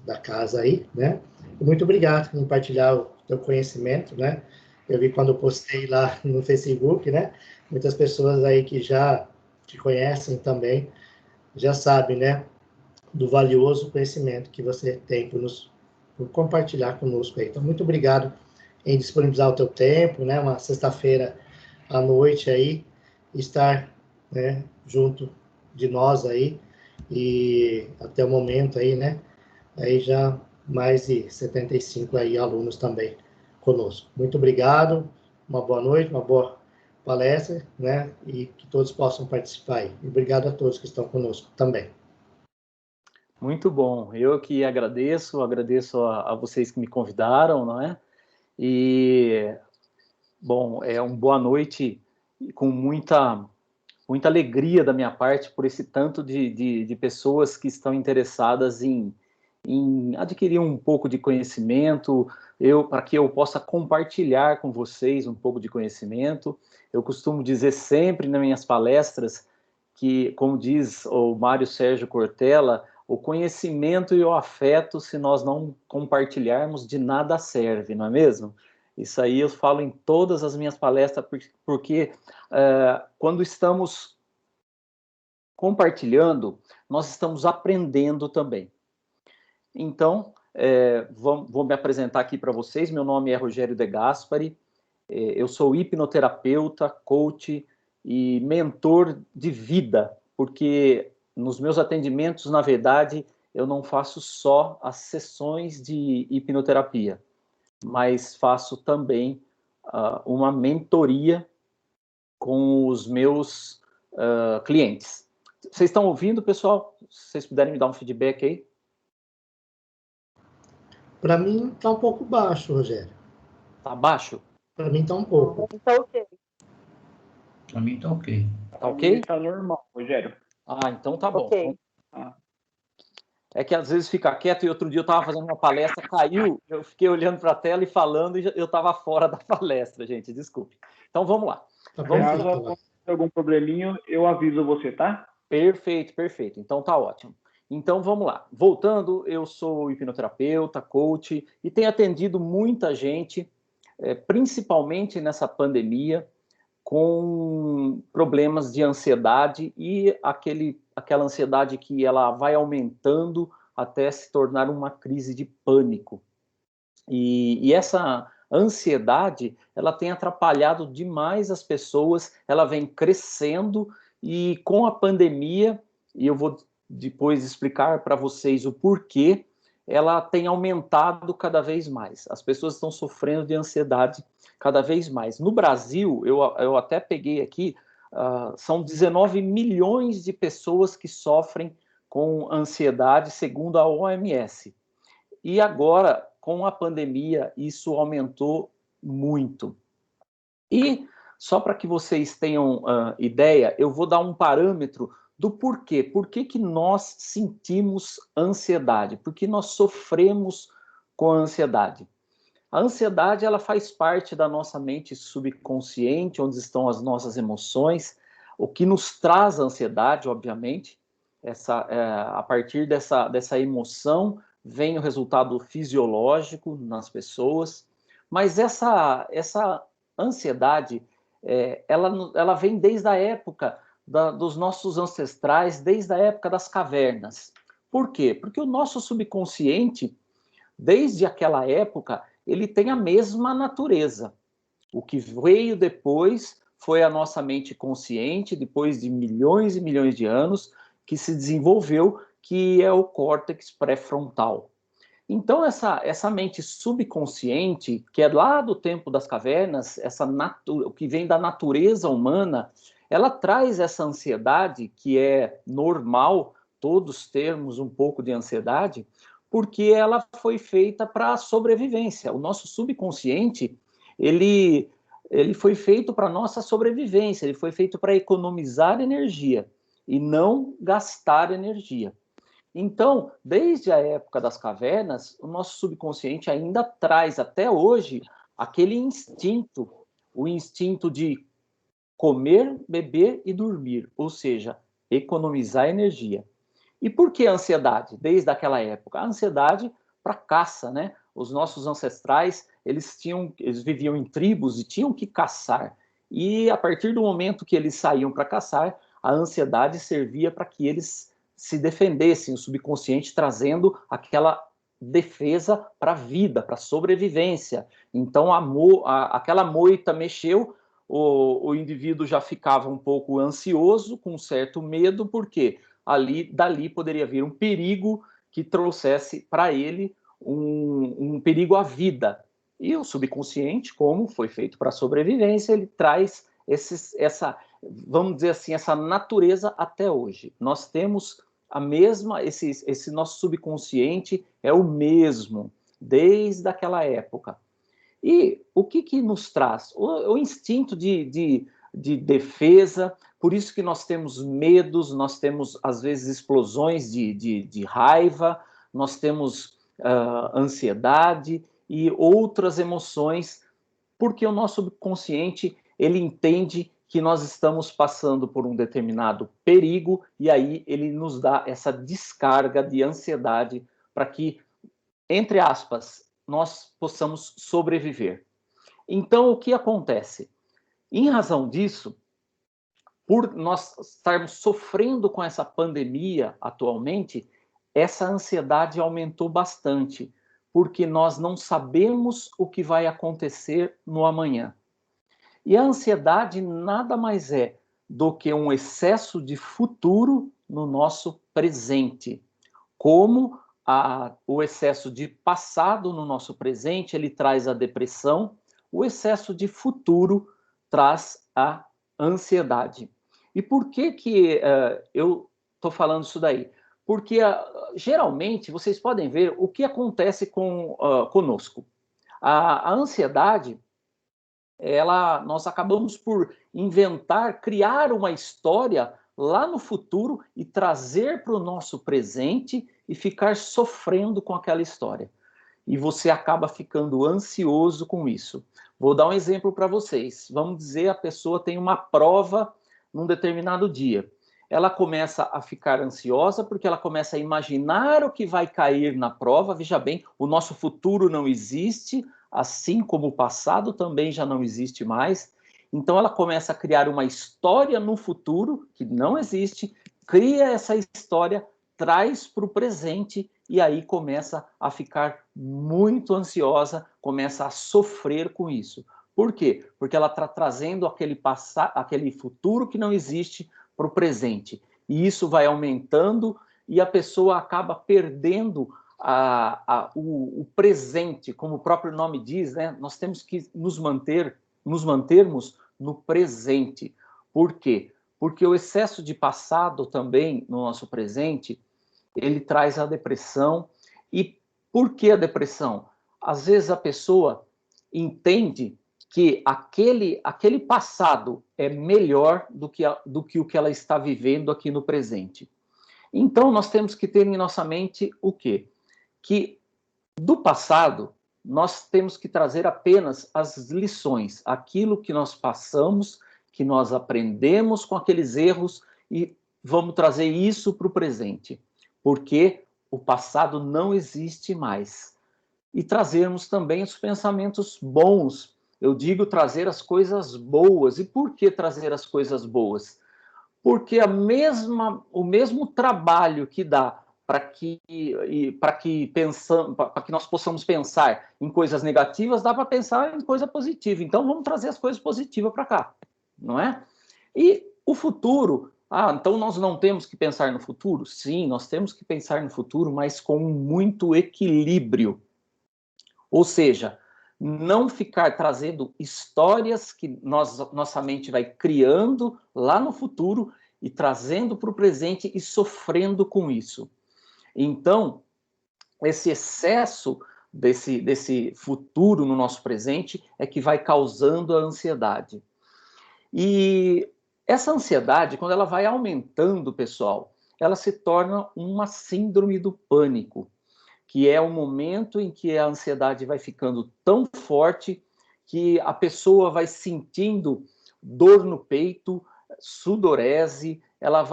da casa aí, né? E muito obrigado por compartilhar o teu conhecimento, né? Eu vi quando eu postei lá no Facebook, né? Muitas pessoas aí que já te conhecem também, já sabem, né? Do valioso conhecimento que você tem por compartilhar conosco aí. Então, muito obrigado em disponibilizar o teu tempo, né? Uma sexta-feira à noite aí, estar, né, junto de nós aí, e até o momento aí, né? Aí já mais de 75 aí alunos também conosco. Muito obrigado, uma boa noite, uma boa palestra, né? E que todos possam participar aí. E obrigado a todos que estão conosco também. Muito bom. Eu que agradeço a vocês que me convidaram, não é? E, bom, é uma boa noite com muita alegria da minha parte por esse tanto de pessoas que estão interessadas em adquirir um pouco de conhecimento, para que eu possa compartilhar com vocês um pouco de conhecimento. Eu costumo dizer sempre nas minhas palestras que, como diz o Mário Sérgio Cortella, o conhecimento e o afeto, se nós não compartilharmos, de nada serve, não é mesmo? Isso aí eu falo em todas as minhas palestras, porque quando estamos compartilhando, nós estamos aprendendo também. Então, vou me apresentar aqui para vocês. Meu nome é Rogério De Gaspari, eu sou hipnoterapeuta, coach e mentor de vida, porque nos meus atendimentos, na verdade, eu não faço só as sessões de hipnoterapia, mas faço também uma mentoria com os meus clientes. Vocês estão ouvindo, pessoal? Se vocês puderem me dar um feedback aí. Para mim está um pouco baixo, Rogério. Tá baixo? Para mim está um pouco. Tá ok. Para mim tá ok. Tá ok? Tá normal, Rogério. Ah, então tá bom. Ok. É que às vezes fica quieto, e outro dia eu estava fazendo uma palestra, caiu, eu fiquei olhando para a tela e falando, e eu estava fora da palestra, gente, desculpe. Então vamos lá. Tá Caso aconteça algum probleminha, eu aviso você, tá? Perfeito, perfeito. Então tá ótimo. Então vamos lá. Voltando, eu sou hipnoterapeuta, coach, e tenho atendido muita gente, principalmente nessa pandemia, com problemas de ansiedade e aquela ansiedade que ela vai aumentando até se tornar uma crise de pânico. E essa ansiedade, ela tem atrapalhado demais as pessoas, ela vem crescendo, e com a pandemia, e eu vou depois explicar para vocês o porquê, ela tem aumentado cada vez mais. As pessoas estão sofrendo de ansiedade cada vez mais. No Brasil, eu até peguei aqui, são 19 milhões de pessoas que sofrem com ansiedade, segundo a OMS. E agora, com a pandemia, isso aumentou muito. E, só para que vocês tenham ideia, eu vou dar um parâmetro do porquê. Por que nós sentimos ansiedade? Por que nós sofremos com a ansiedade? A ansiedade, ela faz parte da nossa mente subconsciente, onde estão as nossas emoções. O que nos traz a ansiedade, obviamente, a partir dessa emoção, vem o resultado fisiológico nas pessoas. Mas essa ansiedade, ela vem desde a época dos nossos ancestrais, desde a época das cavernas. Por quê? Porque o nosso subconsciente, desde aquela época, ele tem a mesma natureza. O que veio depois foi a nossa mente consciente, depois de milhões e milhões de anos, que se desenvolveu, que é o córtex pré-frontal. Então, essa mente subconsciente, que é lá do tempo das cavernas, o que vem da natureza humana, ela traz essa ansiedade, que é normal, todos termos um pouco de ansiedade, porque ela foi feita para a sobrevivência. O nosso subconsciente, ele foi feito para a nossa sobrevivência, ele foi feito para economizar energia e não gastar energia. Então, desde a época das cavernas, o nosso subconsciente ainda traz até hoje aquele instinto, o instinto de comer, beber e dormir, ou seja, economizar energia. E por que a ansiedade? Desde aquela época, a ansiedade para caça, né? Os nossos ancestrais, eles viviam em tribos e tinham que caçar. E a partir do momento que eles saíam para caçar, a ansiedade servia para que eles se defendessem, o subconsciente trazendo aquela defesa para a vida, para a sobrevivência. Então, aquela moita mexeu, o indivíduo já ficava um pouco ansioso, com certo medo, porque dali poderia vir um perigo que trouxesse para ele um perigo à vida. E o subconsciente, como foi feito para a sobrevivência, ele traz vamos dizer assim, essa natureza até hoje. Nós temos a mesma, esse nosso subconsciente é o mesmo, desde aquela época. E o que nos traz? O instinto de defesa, por isso que nós temos medos, nós temos, às vezes, explosões de raiva, nós temos ansiedade e outras emoções, porque o nosso subconsciente, ele entende que nós estamos passando por um determinado perigo e aí ele nos dá essa descarga de ansiedade para que, entre aspas, nós possamos sobreviver. Então, o que acontece? Em razão disso, por nós estarmos sofrendo com essa pandemia atualmente, essa ansiedade aumentou bastante, porque nós não sabemos o que vai acontecer no amanhã. E a ansiedade nada mais é do que um excesso de futuro no nosso presente. Como o excesso de passado no nosso presente, ele traz a depressão, o excesso de futuro traz a ansiedade. E por que eu estou falando isso daí? Porque, geralmente, vocês podem ver o que acontece conosco. A ansiedade, nós acabamos por criar uma história lá no futuro e trazer para o nosso presente e ficar sofrendo com aquela história. E você acaba ficando ansioso com isso. Vou dar um exemplo para vocês. Vamos dizer, a pessoa tem uma prova num determinado dia. Ela começa a ficar ansiosa porque ela começa a imaginar o que vai cair na prova. Veja bem, o nosso futuro não existe, assim como o passado também já não existe mais. Então ela começa a criar uma história no futuro que não existe, cria essa história, traz para o presente e aí começa a ficar muito ansiosa, começa a sofrer com isso. Por quê? Porque ela está trazendo aquele futuro que não existe para o presente. E isso vai aumentando e a pessoa acaba perdendo o presente, como o próprio nome diz, né? Nós temos que nos mantermos no presente. Por quê? Porque o excesso de passado também no nosso presente, ele traz a depressão. E por que a depressão? Às vezes a pessoa entende que aquele passado é melhor do que o que ela está vivendo aqui no presente. Então, nós temos que ter em nossa mente o quê? Que do passado, nós temos que trazer apenas as lições, aquilo que nós passamos, que nós aprendemos com aqueles erros e vamos trazer isso para o presente, porque o passado não existe mais. E trazermos também os pensamentos bons. Eu digo trazer as coisas boas. E por que trazer as coisas boas? Porque o mesmo trabalho que dá para que nós possamos pensar em coisas negativas, dá para pensar em coisa positiva. Então, vamos trazer as coisas positivas para cá, não é? E o futuro, então nós não temos que pensar no futuro? Sim, nós temos que pensar no futuro, mas com muito equilíbrio. Ou seja, não ficar trazendo histórias que nossa mente vai criando lá no futuro e trazendo para o presente e sofrendo com isso. Então, esse excesso desse futuro no nosso presente é que vai causando a ansiedade. E essa ansiedade, quando ela vai aumentando, pessoal, ela se torna uma síndrome do pânico, que é o momento em que a ansiedade vai ficando tão forte que a pessoa vai sentindo dor no peito, sudorese, ela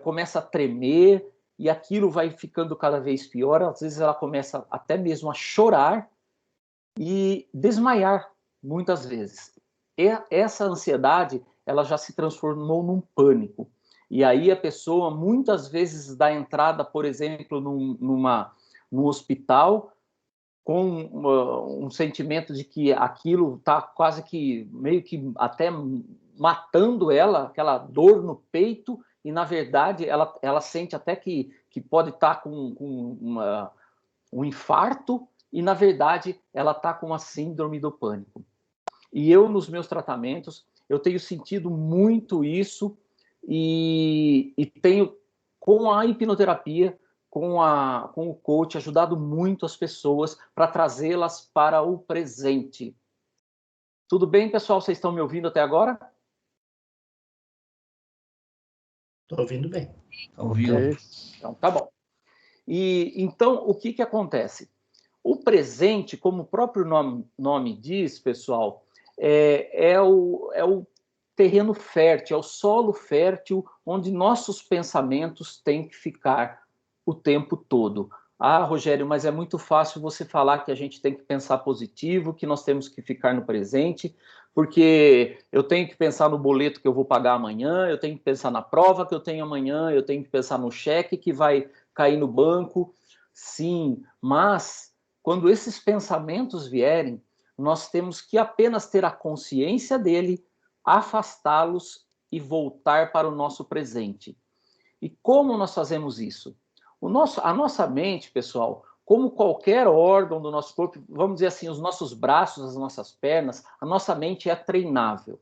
começa a tremer e aquilo vai ficando cada vez pior, às vezes ela começa até mesmo a chorar e desmaiar, muitas vezes. E essa ansiedade, ela já se transformou num pânico. E aí a pessoa, muitas vezes, dá entrada, por exemplo, num hospital, com um sentimento de que aquilo está quase que, meio que até matando ela, aquela dor no peito, e, na verdade, ela sente até que pode estar com um infarto, e, na verdade, ela está com a síndrome do pânico. E eu, nos meus tratamentos, eu tenho sentido muito isso, e tenho, com a hipnoterapia, com o coach, ajudado muito as pessoas para trazê-las para o presente. Tudo bem, pessoal? Vocês estão me ouvindo até agora? Estou ouvindo bem. Ouvindo. Okay. Então, tá bom. E então, o que acontece? O presente, como o próprio nome diz, pessoal, é o terreno fértil, é o solo fértil onde nossos pensamentos têm que ficar o tempo todo. Ah, Rogério, mas é muito fácil você falar que a gente tem que pensar positivo, que nós temos que ficar no presente, porque eu tenho que pensar no boleto que eu vou pagar amanhã, eu tenho que pensar na prova que eu tenho amanhã, eu tenho que pensar no cheque que vai cair no banco. Sim, mas quando esses pensamentos vierem, nós temos que apenas ter a consciência dele, afastá-los e voltar para o nosso presente. E como nós fazemos isso? A nossa mente, pessoal, como qualquer órgão do nosso corpo, vamos dizer assim, os nossos braços, as nossas pernas, a nossa mente é treinável.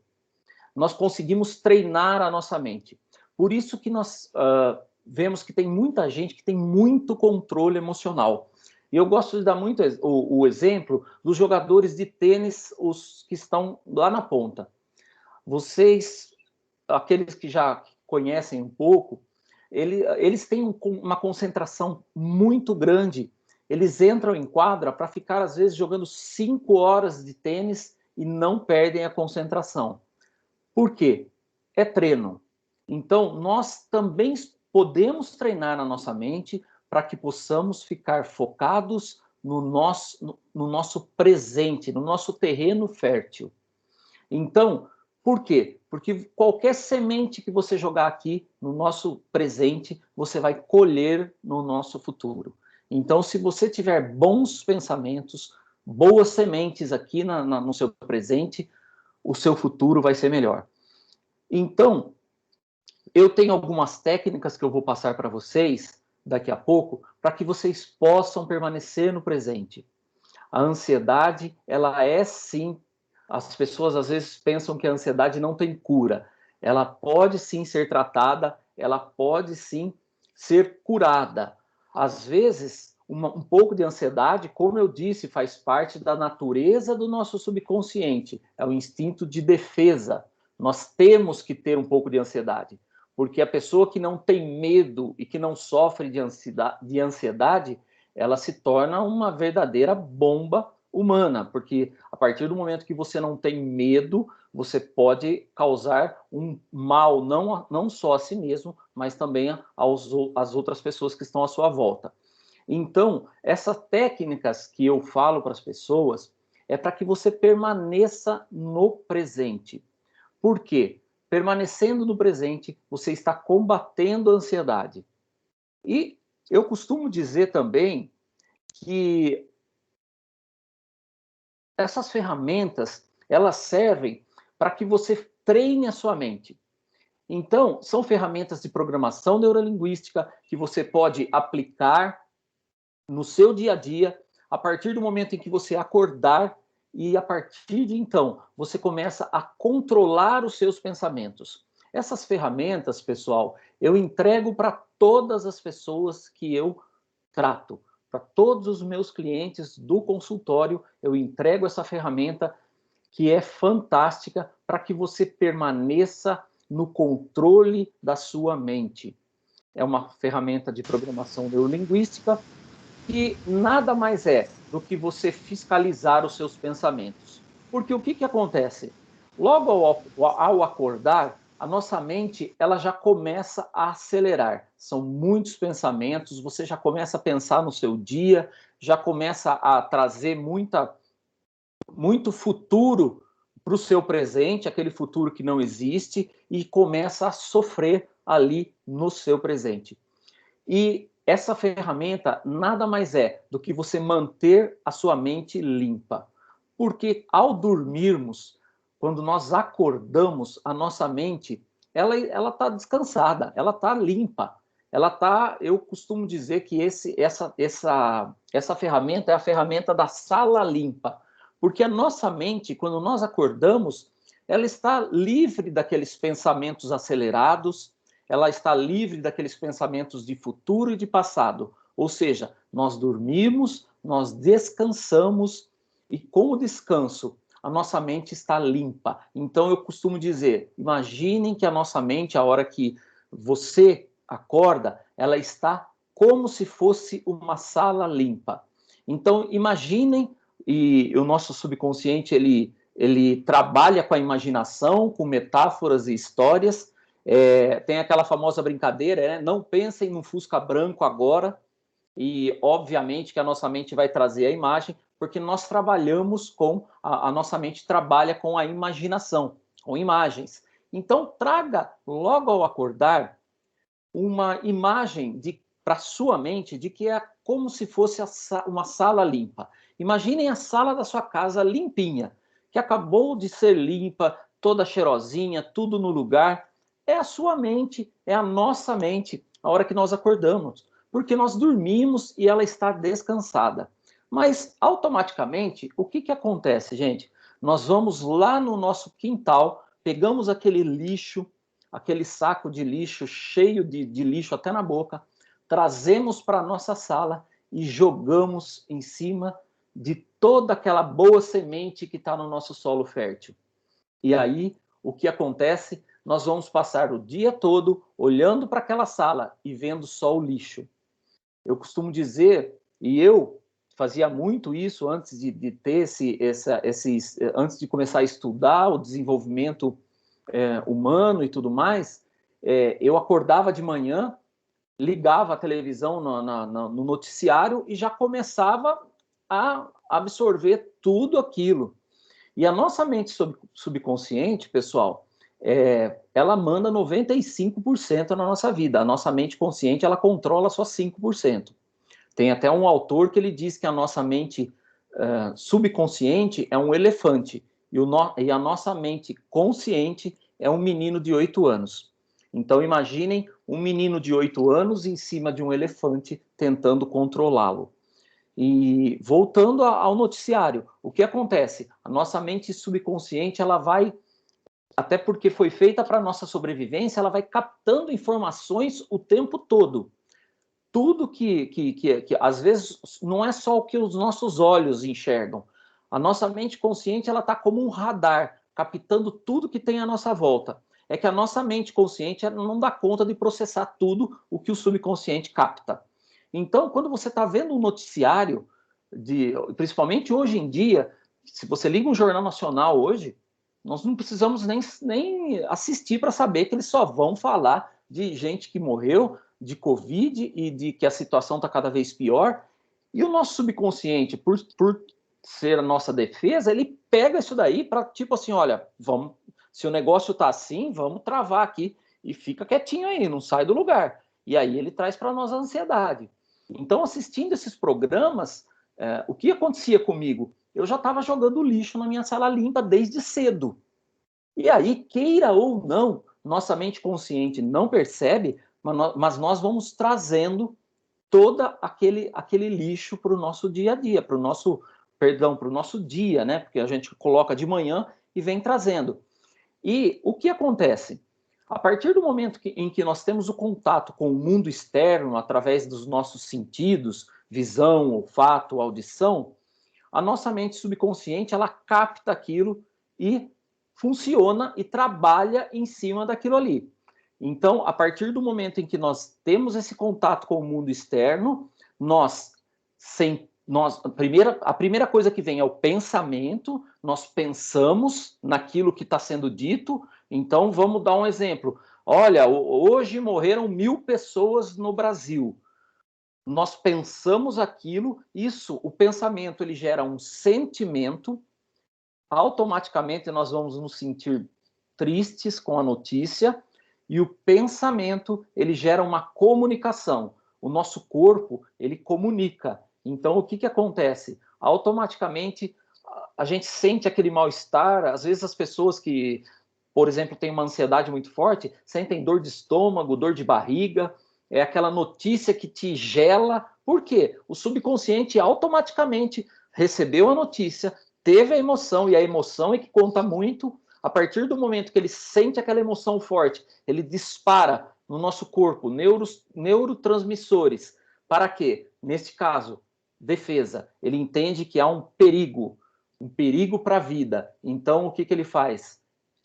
Nós conseguimos treinar a nossa mente. Por isso que nós vemos que tem muita gente que tem muito controle emocional. E eu gosto de dar muito o exemplo dos jogadores de tênis, os que estão lá na ponta. Vocês, aqueles que já conhecem um pouco, eles têm uma concentração muito grande. Eles entram em quadra para ficar, às vezes, jogando 5 horas de tênis e não perdem a concentração. Por quê? É treino. Então, nós também podemos treinar a nossa mente para que possamos ficar focados no nosso presente, no nosso terreno fértil. Então, por quê? Porque qualquer semente que você jogar aqui no nosso presente, você vai colher no nosso futuro. Então, se você tiver bons pensamentos, boas sementes aqui no seu presente, o seu futuro vai ser melhor. Então, eu tenho algumas técnicas que eu vou passar para vocês daqui a pouco, para que vocês possam permanecer no presente. A ansiedade, ela é sim. As pessoas às vezes pensam que a ansiedade não tem cura. Ela pode sim ser tratada, ela pode sim ser curada. Às vezes, um pouco de ansiedade, como eu disse, faz parte da natureza do nosso subconsciente. É o instinto de defesa. Nós temos que ter um pouco de ansiedade, porque a pessoa que não tem medo e que não sofre de ansiedade, ela se torna uma verdadeira bomba humana, porque a partir do momento que você não tem medo, você pode causar um mal não só a si mesmo, mas também às outras pessoas que estão à sua volta. Então, essas técnicas que eu falo para as pessoas é para que você permaneça no presente. Por quê? Permanecendo no presente, você está combatendo a ansiedade. E eu costumo dizer também que essas ferramentas, elas servem para que você treine a sua mente. Então, são ferramentas de programação neurolinguística que você pode aplicar no seu dia a dia, a partir do momento em que você acordar, e a partir de então, você começa a controlar os seus pensamentos. Essas ferramentas, pessoal, eu entrego para todas as pessoas que eu trato. Para todos os meus clientes do consultório, eu entrego essa ferramenta que é fantástica para que você permaneça no controle da sua mente. É uma ferramenta de programação neurolinguística que nada mais é do que você fiscalizar os seus pensamentos. Porque o que acontece? Logo ao acordar, a nossa mente ela já começa a acelerar. São muitos pensamentos, você já começa a pensar no seu dia, já começa a trazer muito futuro para o seu presente, aquele futuro que não existe, e começa a sofrer ali no seu presente. E essa ferramenta nada mais é do que você manter a sua mente limpa. Porque ao dormirmos, quando nós acordamos, a nossa mente ela está descansada, ela está limpa. Ela tá, eu costumo dizer que essa ferramenta é a ferramenta da sala limpa. Porque a nossa mente, quando nós acordamos, ela está livre daqueles pensamentos acelerados, ela está livre daqueles pensamentos de futuro e de passado. Ou seja, nós dormimos, nós descansamos, e com o descanso, a nossa mente está limpa. Então, eu costumo dizer, imaginem que a nossa mente, a hora que você acorda, ela está como se fosse uma sala limpa. Então, imaginem, e o nosso subconsciente, ele trabalha com a imaginação, com metáforas e histórias. Tem aquela famosa brincadeira, né? Não pensem no Fusca branco agora, e obviamente que a nossa mente vai trazer a imagem, porque nós trabalhamos a nossa mente trabalha com a imaginação, com imagens. Então, traga logo ao acordar uma imagem para sua mente de que é como se fosse uma sala limpa. Imaginem a sala da sua casa limpinha, que acabou de ser limpa, toda cheirosinha, tudo no lugar. É a sua mente, é a nossa mente, a hora que nós acordamos, porque nós dormimos e ela está descansada. Mas, automaticamente, o que acontece, gente? Nós vamos lá no nosso quintal, pegamos aquele lixo, aquele saco de lixo cheio de lixo até na boca, trazemos para a nossa sala e jogamos em cima de toda aquela boa semente que está no nosso solo fértil. E aí, o que acontece? Nós vamos passar o dia todo olhando para aquela sala e vendo só o lixo. Eu costumo dizer, e eu fazia muito isso antes de ter antes de começar a estudar o desenvolvimento humano e tudo mais, eu acordava de manhã, ligava a televisão no noticiário e já começava a absorver tudo aquilo. E a nossa mente subconsciente, pessoal, ela manda 95% na nossa vida. A nossa mente consciente, ela controla só 5%. Tem até um autor que ele diz que a nossa mente subconsciente é um elefante e a nossa mente consciente é um menino de 8 anos. Então, imaginem um menino de 8 anos em cima de um elefante tentando controlá-lo. E voltando ao noticiário, o que acontece? A nossa mente subconsciente, ela vai, até porque foi feita para a nossa sobrevivência, ela vai captando informações o tempo todo. Tudo que às vezes não é só o que os nossos olhos enxergam. A nossa mente consciente, ela está como um radar, captando tudo que tem à nossa volta. É que a nossa mente consciente ela não dá conta de processar tudo o que o subconsciente capta. Então, quando você está vendo um noticiário, principalmente hoje em dia, se você liga um jornal nacional hoje, nós não precisamos nem assistir para saber que eles só vão falar de gente que morreu, de Covid e de que a situação está cada vez pior. E o nosso subconsciente, por ser a nossa defesa, ele pega isso daí para, tipo assim, olha, se o negócio está assim, vamos travar aqui e fica quietinho aí, não sai do lugar. E aí ele traz para nós a ansiedade. Então, assistindo esses programas, o que acontecia comigo? Eu já estava jogando lixo na minha sala limpa desde cedo. E aí, queira ou não, nossa mente consciente não percebe, mas nós vamos trazendo todo aquele lixo para o nosso dia a dia, para o nosso dia, né? Porque a gente coloca de manhã e vem trazendo. E o que acontece? A partir do momento em que nós temos o contato com o mundo externo, através dos nossos sentidos, visão, olfato, audição, a nossa mente subconsciente, ela capta aquilo e funciona e trabalha em cima daquilo ali. Então, a partir do momento em que nós temos esse contato com o mundo externo, a primeira coisa que vem é o pensamento, nós pensamos naquilo que está sendo dito, Então, vamos dar um exemplo. Olha, hoje morreram 1000 pessoas no Brasil. Nós pensamos aquilo, isso, o pensamento, ele gera um sentimento, automaticamente nós vamos nos sentir tristes com a notícia, e o pensamento, ele gera uma comunicação. O nosso corpo, ele comunica. Então, o que acontece? Automaticamente, a gente sente aquele mal-estar. Às vezes, as pessoas que, por exemplo, têm uma ansiedade muito forte, sentem dor de estômago, dor de barriga, é aquela notícia que te gela. Por quê? O subconsciente automaticamente recebeu a notícia, teve a emoção, e a emoção é que conta muito. A partir do momento que ele sente aquela emoção forte, ele dispara no nosso corpo neurotransmissores. Para quê? Neste caso, defesa. Ele entende que há um perigo para a vida. Então, o que ele faz?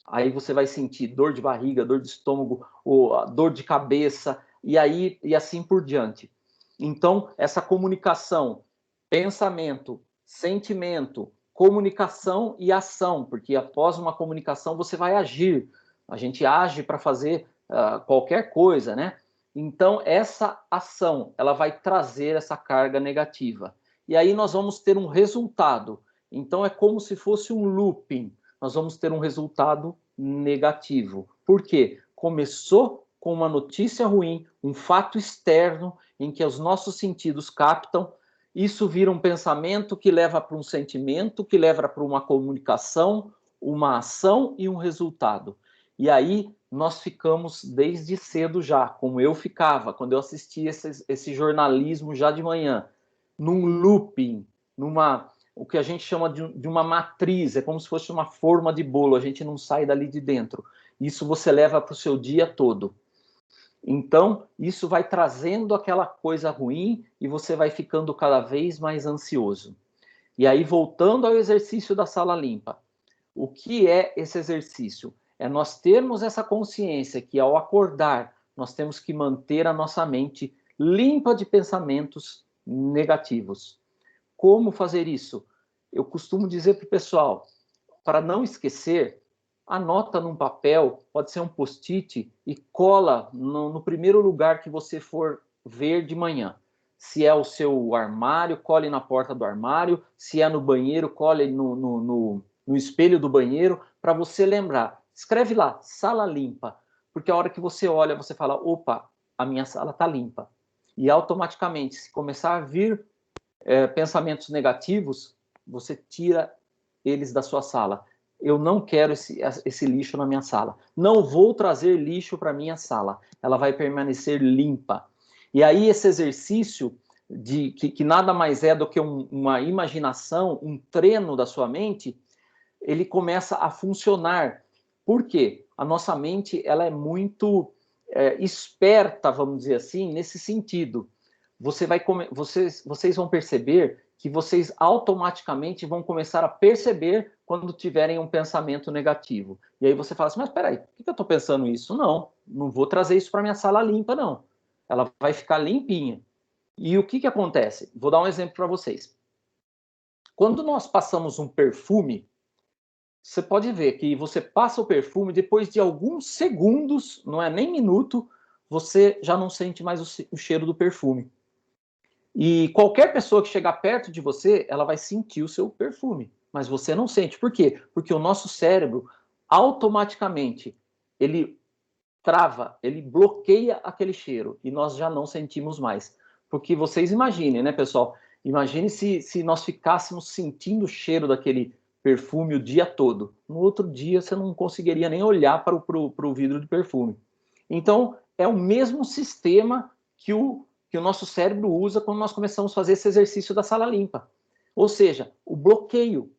Aí você vai sentir dor de barriga, dor de estômago, dor de cabeça, e assim por diante. Então, essa comunicação, pensamento, sentimento, comunicação e ação, porque após uma comunicação você vai agir. A gente age para fazer qualquer coisa, né? Então, essa ação, ela vai trazer essa carga negativa. E aí nós vamos ter um resultado. Então, é como se fosse um looping. Nós vamos ter um resultado negativo. Por quê? Começou com uma notícia ruim, um fato externo, em que os nossos sentidos captam. Isso vira um pensamento que leva para um sentimento, que leva para uma comunicação, uma ação e um resultado. E aí nós ficamos desde cedo já, como eu ficava, quando eu assistia esse jornalismo já de manhã, num looping, o que a gente chama de uma matriz, é como se fosse uma forma de bolo, a gente não sai dali de dentro. Isso você leva para o seu dia todo. Então, isso vai trazendo aquela coisa ruim e você vai ficando cada vez mais ansioso. E aí, voltando ao exercício da sala limpa, o que é esse exercício? É nós termos essa consciência que, ao acordar, nós temos que manter a nossa mente limpa de pensamentos negativos. Como fazer isso? Eu costumo dizer para o pessoal, para não esquecer, anota num papel, pode ser um post-it, e cola no primeiro lugar que você for ver de manhã. Se é o seu armário, cole na porta do armário. Se é no banheiro, cole no espelho do banheiro, para você lembrar. Escreve lá, sala limpa, porque a hora que você olha, você fala, opa, a minha sala está limpa. E automaticamente, se começar a vir pensamentos negativos, você tira eles da sua sala. Eu não quero esse lixo na minha sala. Não vou trazer lixo para minha sala. Ela vai permanecer limpa. E aí esse exercício, que nada mais é do que uma imaginação, um treino da sua mente, ele começa a funcionar. Por quê? A nossa mente ela é muito esperta, vamos dizer assim, nesse sentido. Vocês vão perceber que vocês automaticamente vão começar a perceber quando tiverem um pensamento negativo. E aí você fala assim, mas peraí, por que eu estou pensando isso? Não vou trazer isso para minha sala limpa, não. Ela vai ficar limpinha. E o que acontece? Vou dar um exemplo para vocês. Quando nós passamos um perfume, você pode ver que você passa o perfume, depois de alguns segundos, não é nem minuto, você já não sente mais o cheiro do perfume. E qualquer pessoa que chegar perto de você, ela vai sentir o seu perfume, mas você não sente. Por quê? Porque o nosso cérebro, automaticamente, ele trava, ele bloqueia aquele cheiro e nós já não sentimos mais. Porque vocês imaginem, né, pessoal? Imagine se nós ficássemos sentindo o cheiro daquele perfume o dia todo. No outro dia, você não conseguiria nem olhar para o vidro de perfume. Então, é o mesmo sistema que o nosso cérebro usa quando nós começamos a fazer esse exercício da sala limpa. Ou seja, o bloqueio,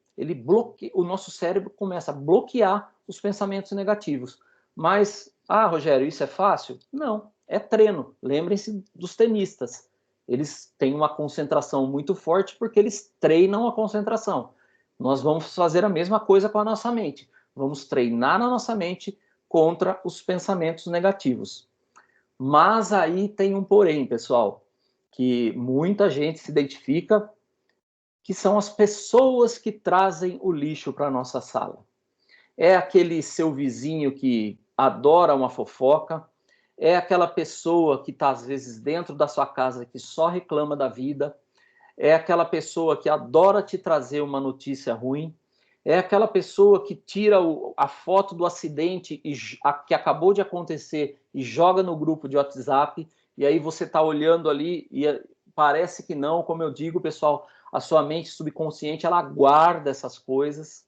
o nosso cérebro começa a bloquear os pensamentos negativos. Mas, Rogério, isso é fácil? Não, é treino. Lembrem-se dos tenistas. Eles têm uma concentração muito forte porque eles treinam a concentração. Nós vamos fazer a mesma coisa com a nossa mente. Vamos treinar a nossa mente contra os pensamentos negativos. Mas aí tem um porém, pessoal, que muita gente se identifica, que são as pessoas que trazem o lixo para a nossa sala. é aquele seu vizinho que adora uma fofoca, é aquela pessoa que está, às vezes, dentro da sua casa que só reclama da vida, é aquela pessoa que adora te trazer uma notícia ruim, é aquela pessoa que tira a foto do acidente que acabou de acontecer e joga no grupo de WhatsApp, e aí você está olhando ali e parece que não, como eu digo, pessoal, a sua mente subconsciente, ela guarda essas coisas.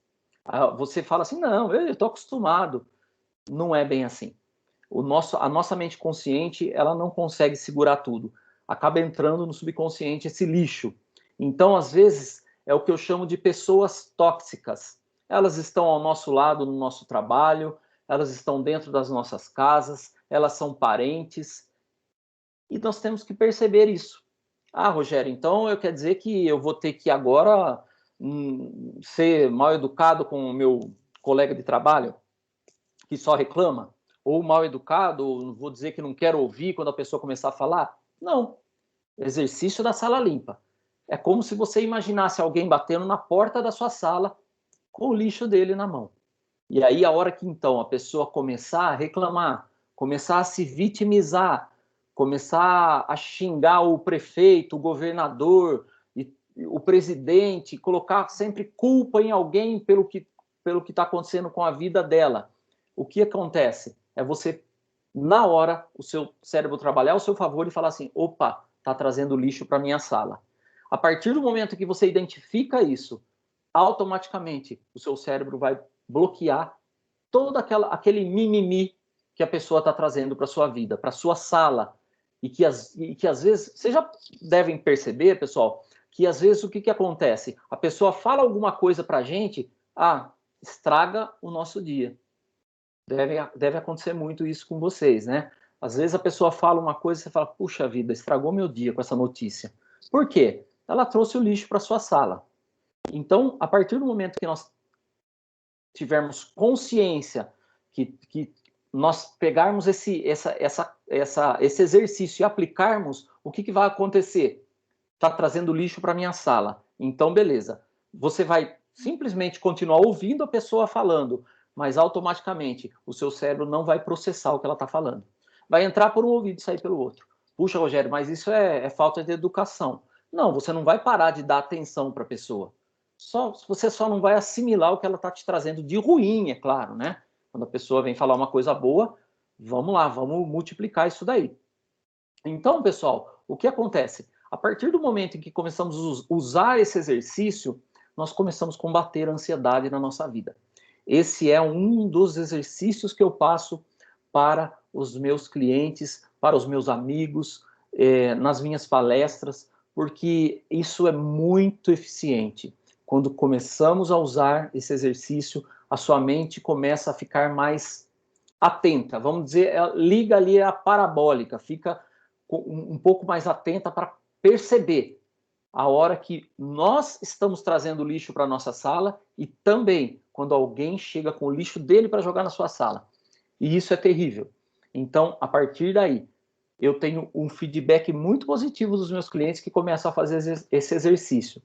Você fala assim, não, eu estou acostumado. Não é bem assim. A nossa mente consciente, ela não consegue segurar tudo. Acaba entrando no subconsciente esse lixo. Então, às vezes, é o que eu chamo de pessoas tóxicas. Elas estão ao nosso lado no nosso trabalho, elas estão dentro das nossas casas, elas são parentes, e nós temos que perceber isso. Ah, Rogério, então eu quero dizer que eu vou ter que agora ser mal educado com o meu colega de trabalho, que só reclama? Ou mal educado, ou vou dizer que não quero ouvir quando a pessoa começar a falar? Não. Exercício da sala limpa. É como se você imaginasse alguém batendo na porta da sua sala com o lixo dele na mão. E aí, a hora que então a pessoa começar a reclamar, começar a se vitimizar, começar a xingar o prefeito, o governador, o presidente, colocar sempre culpa em alguém pelo que está acontecendo com a vida dela, o que acontece? É você, na hora, o seu cérebro trabalhar ao seu favor e falar assim, opa, está trazendo lixo para minha sala. A partir do momento que você identifica isso, automaticamente o seu cérebro vai bloquear todo aquele mimimi que a pessoa está trazendo para sua vida, para sua sala. E que às vezes, vocês já devem perceber, pessoal, que às vezes o que acontece? A pessoa fala alguma coisa para a gente, estraga o nosso dia. Deve acontecer muito isso com vocês, né? Às vezes a pessoa fala uma coisa e você fala, puxa vida, estragou meu dia com essa notícia. Por quê? Ela trouxe o lixo para sua sala. Então, a partir do momento que nós tivermos consciência, que nós pegarmos esse exercício e aplicarmos, o que vai acontecer? Está trazendo lixo para minha sala. Então, beleza. Você vai simplesmente continuar ouvindo a pessoa falando, mas automaticamente o seu cérebro não vai processar o que ela está falando. Vai entrar por um ouvido e sair pelo outro. Puxa, Rogério, mas isso é falta de educação. Não, você não vai parar de dar atenção para a pessoa. Você só não vai assimilar o que ela está te trazendo de ruim, é claro, né? Quando a pessoa vem falar uma coisa boa, vamos lá, vamos multiplicar isso daí. Então, pessoal, o que acontece? A partir do momento em que começamos a usar esse exercício, nós começamos a combater a ansiedade na nossa vida. Esse é um dos exercícios que eu passo para os meus clientes, para os meus amigos, nas minhas palestras, porque isso é muito eficiente. Quando começamos a usar esse exercício, a sua mente começa a ficar mais atenta, vamos dizer, liga ali a parabólica, fica um pouco mais atenta para perceber a hora que nós estamos trazendo lixo para a nossa sala e também quando alguém chega com o lixo dele para jogar na sua sala. E isso é terrível. Então, a partir daí, eu tenho um feedback muito positivo dos meus clientes que começam a fazer esse exercício.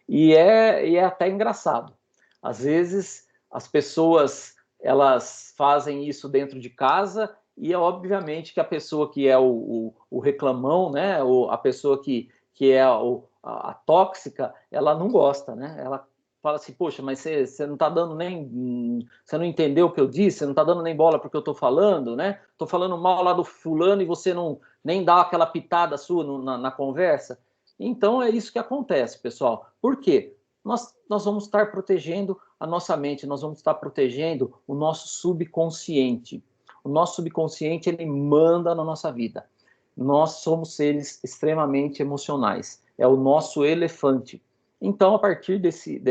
E é até engraçado. Às vezes, as pessoas elas fazem isso dentro de casa e é obviamente que a pessoa que é o reclamão, né, ou a pessoa que é a tóxica, ela não gosta, né? Ela fala assim, poxa, mas você não está dando nem... Você não entendeu o que eu disse? Você não está dando nem bola para o que eu estou falando, né? Estou falando mal lá do fulano e você não nem dá aquela pitada sua na conversa. Então, é isso que acontece, pessoal. Por quê? Nós vamos estar protegendo a nossa mente, nós vamos estar protegendo o nosso subconsciente. O nosso subconsciente, ele manda na nossa vida. Nós somos seres extremamente emocionais. É o nosso elefante. Então, a partir desse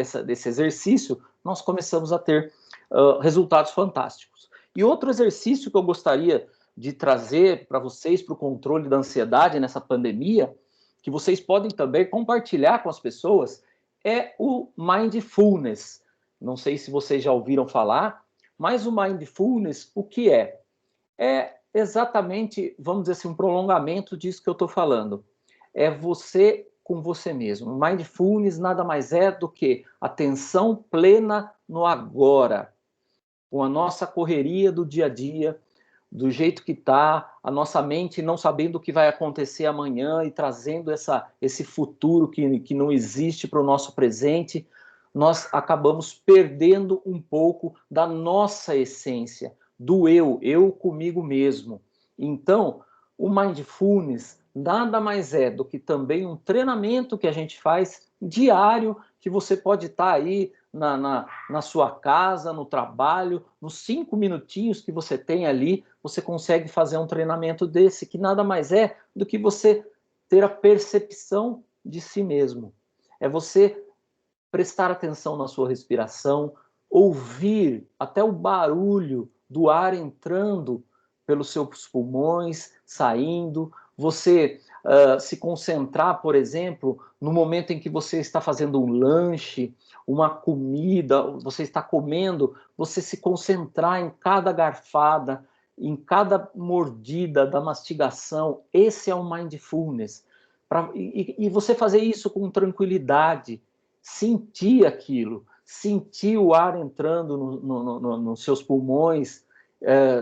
exercício, nós começamos a ter resultados fantásticos. E outro exercício que eu gostaria de trazer para vocês, para o controle da ansiedade nessa pandemia, que vocês podem também compartilhar com as pessoas, é o Mindfulness. Não sei se vocês já ouviram falar, mas o Mindfulness, o que é? É exatamente, vamos dizer assim, um prolongamento disso que eu estou falando. É você com você mesmo. Mindfulness nada mais é do que atenção plena no agora. com a nossa correria do dia a dia, do jeito que está, a nossa mente não sabendo o que vai acontecer amanhã e trazendo esse futuro que não existe para o nosso presente, nós acabamos perdendo um pouco da nossa essência, do eu comigo mesmo. Então, o Mindfulness nada mais é do que também um treinamento que a gente faz diário, que você pode estar aí na sua casa, no trabalho, nos 5 minutinhos que você tem ali, você consegue fazer um treinamento desse, que nada mais é do que você ter a percepção de si mesmo. É você prestar atenção na sua respiração, ouvir até o barulho do ar entrando pelos seus pulmões, saindo, você se concentrar, por exemplo, no momento em que você está fazendo um lanche, uma comida, você está comendo, você se concentrar em cada garfada, em cada mordida da mastigação. Esse é o mindfulness. E você fazer isso com tranquilidade, sentir aquilo, sentir o ar entrando nos seus pulmões,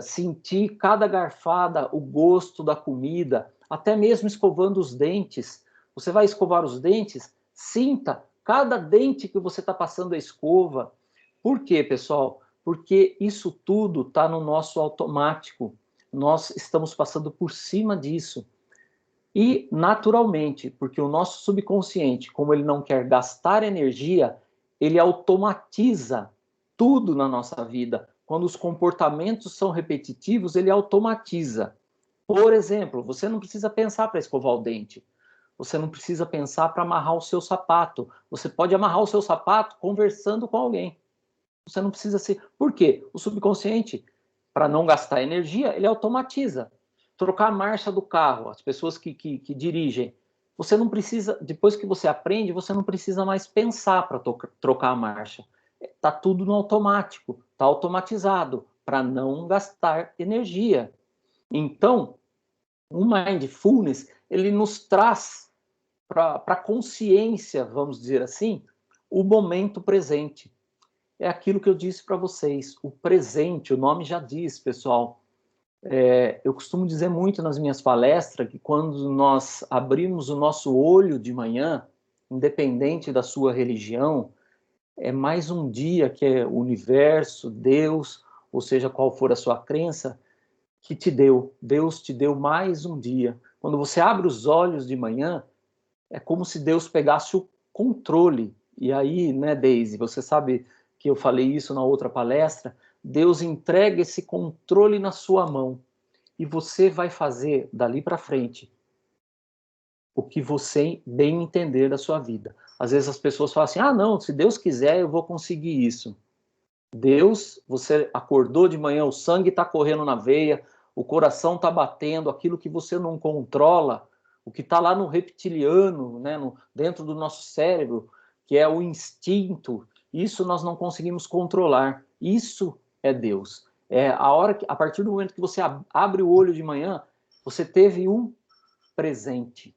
sentir cada garfada, o gosto da comida, até mesmo escovando os dentes. Você vai escovar os dentes, sinta cada dente que você está passando a escova. Por quê, pessoal? Porque isso tudo está no nosso automático. Nós estamos passando por cima disso. E, naturalmente, porque o nosso subconsciente, como ele não quer gastar energia, ele automatiza tudo na nossa vida. Quando os comportamentos são repetitivos, ele automatiza. Por exemplo, você não precisa pensar para escovar o dente. Você não precisa pensar para amarrar o seu sapato. Você pode amarrar o seu sapato conversando com alguém. Você não precisa ser... Por quê? O subconsciente, para não gastar energia, ele automatiza. Trocar a marcha do carro, as pessoas que dirigem, você não precisa, depois que você aprende, você não precisa mais pensar para trocar a marcha. Está tudo no automático, está automatizado, para não gastar energia. Então, o Mindfulness, ele nos traz para a consciência, vamos dizer assim, o momento presente. É aquilo que eu disse para vocês, o presente, o nome já diz, pessoal. Eu costumo dizer muito nas minhas palestras que quando nós abrimos o nosso olho de manhã, independente da sua religião, é mais um dia que é o universo, Deus, ou seja, qual for a sua crença, que te deu. Deus te deu mais um dia. Quando você abre os olhos de manhã, é como se Deus pegasse o controle. E aí, né, Deise, você sabe que eu falei isso na outra palestra, Deus entrega esse controle na sua mão e você vai fazer dali para frente o que você bem entender da sua vida. Às vezes as pessoas falam assim, não, se Deus quiser eu vou conseguir isso. Deus, você acordou de manhã, o sangue está correndo na veia, o coração está batendo, aquilo que você não controla, o que está lá no reptiliano, né, dentro do nosso cérebro, que é o instinto, isso nós não conseguimos controlar. Isso é Deus. A partir do momento que você abre o olho de manhã, você teve um presente.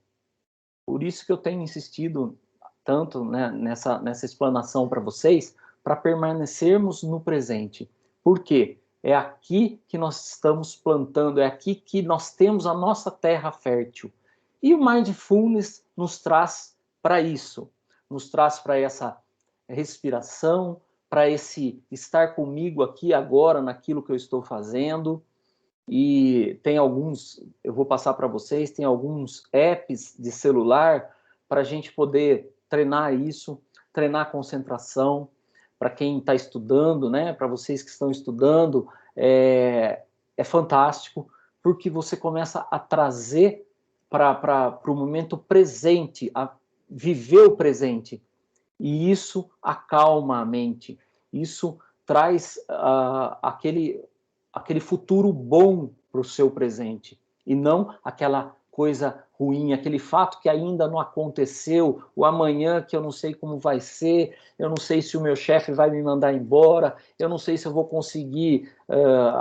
Por isso que eu tenho insistido tanto, né, nessa explanação para vocês, para permanecermos no presente. Por quê? É aqui que nós estamos plantando, é aqui que nós temos a nossa terra fértil. E o Mindfulness nos traz para isso, nos traz para essa respiração, para esse estar comigo aqui agora, naquilo que eu estou fazendo. E tem alguns, eu vou passar para vocês, tem alguns apps de celular para a gente poder treinar isso, treinar a concentração. Para quem está estudando, né? Para vocês que estão estudando, é fantástico, porque você começa a trazer para o momento presente, a viver o presente. E isso acalma a mente, isso traz aquele futuro bom para o seu presente, e não aquela coisa ruim, aquele fato que ainda não aconteceu, o amanhã que eu não sei como vai ser, eu não sei se o meu chefe vai me mandar embora, eu não sei se eu vou conseguir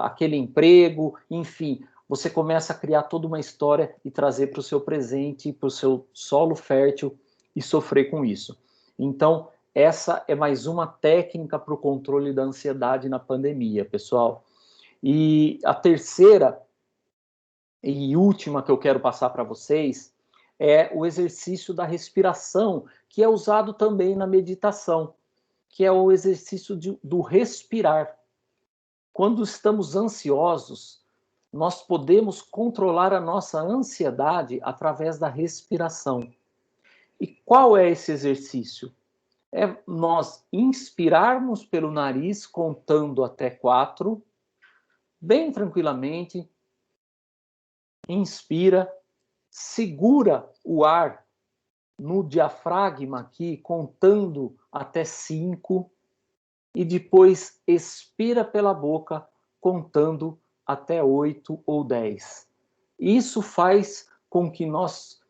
aquele emprego, enfim, você começa a criar toda uma história e trazer para o seu presente, para o seu solo fértil e sofrer com isso. Então, essa é mais uma técnica para o controle da ansiedade na pandemia, pessoal. E a terceira e última que eu quero passar para vocês é o exercício da respiração, que é usado também na meditação, que é o exercício do respirar. Quando estamos ansiosos, nós podemos controlar a nossa ansiedade através da respiração. E qual é esse exercício? É nós inspirarmos pelo nariz contando até 4, bem tranquilamente, inspira, segura o ar no diafragma aqui, contando até 5, e depois expira pela boca, contando até 8 ou 10. Isso faz com que nós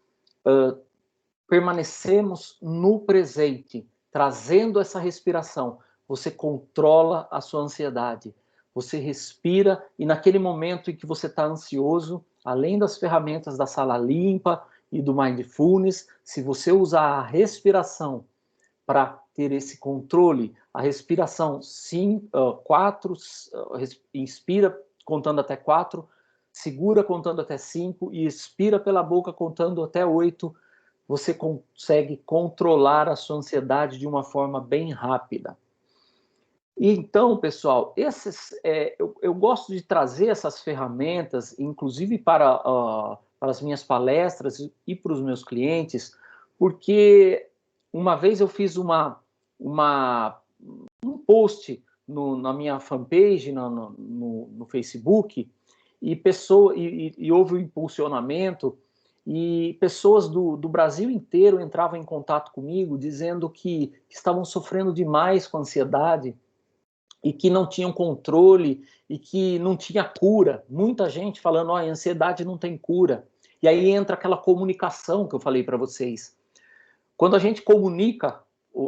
permanecemos no presente, trazendo essa respiração. Você controla a sua ansiedade. Você respira e naquele momento em que você está ansioso, além das ferramentas da sala limpa e do Mindfulness, se você usar a respiração para ter esse controle, a respiração 4, inspira contando até 4, segura contando até 5 e expira pela boca contando até 8, você consegue controlar a sua ansiedade de uma forma bem rápida. E então, pessoal, eu gosto de trazer essas ferramentas, inclusive para as minhas palestras e para os meus clientes, porque uma vez eu fiz um post na minha fanpage, no Facebook, e houve um impulsionamento, e pessoas do Brasil inteiro entravam em contato comigo, dizendo que estavam sofrendo demais com ansiedade, e que não tinham controle, e que não tinha cura. Muita gente falando, a ansiedade não tem cura. E aí entra aquela comunicação que eu falei para vocês. Quando a gente comunica,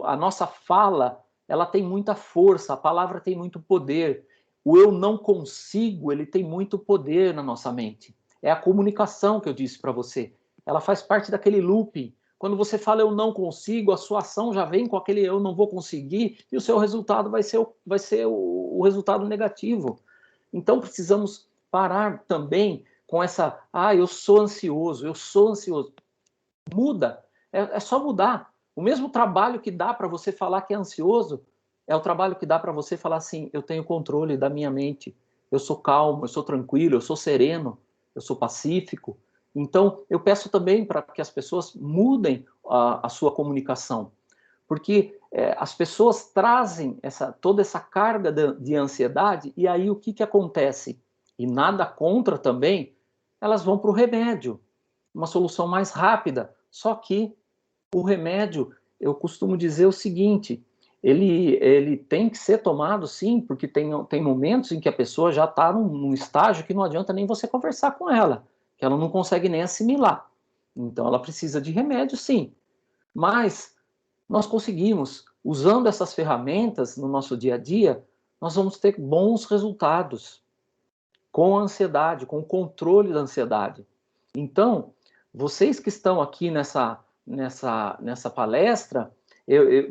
a nossa fala, ela tem muita força, a palavra tem muito poder. O eu não consigo, ele tem muito poder na nossa mente. É a comunicação que eu disse para você. Ela faz parte daquele looping. Quando você fala eu não consigo, a sua ação já vem com aquele eu não vou conseguir e o seu resultado vai ser o resultado negativo. Então precisamos parar também com essa, eu sou ansioso. Muda, é só mudar. O mesmo trabalho que dá para você falar que é ansioso, é o trabalho que dá para você falar assim, eu tenho controle da minha mente, eu sou calmo, eu sou tranquilo, eu sou sereno, eu sou pacífico. Então, eu peço também para que as pessoas mudem a sua comunicação, porque as pessoas trazem toda essa carga de ansiedade, e aí o que acontece? E nada contra também, elas vão para o remédio, uma solução mais rápida, só que o remédio, eu costumo dizer o seguinte, ele tem que ser tomado sim, porque tem momentos em que a pessoa já está num estágio que não adianta nem você conversar com ela, que ela não consegue nem assimilar. Então ela precisa de remédio sim, mas nós conseguimos, usando essas ferramentas no nosso dia a dia, nós vamos ter bons resultados com a ansiedade, com o controle da ansiedade. Então, vocês que estão aqui nessa palestra,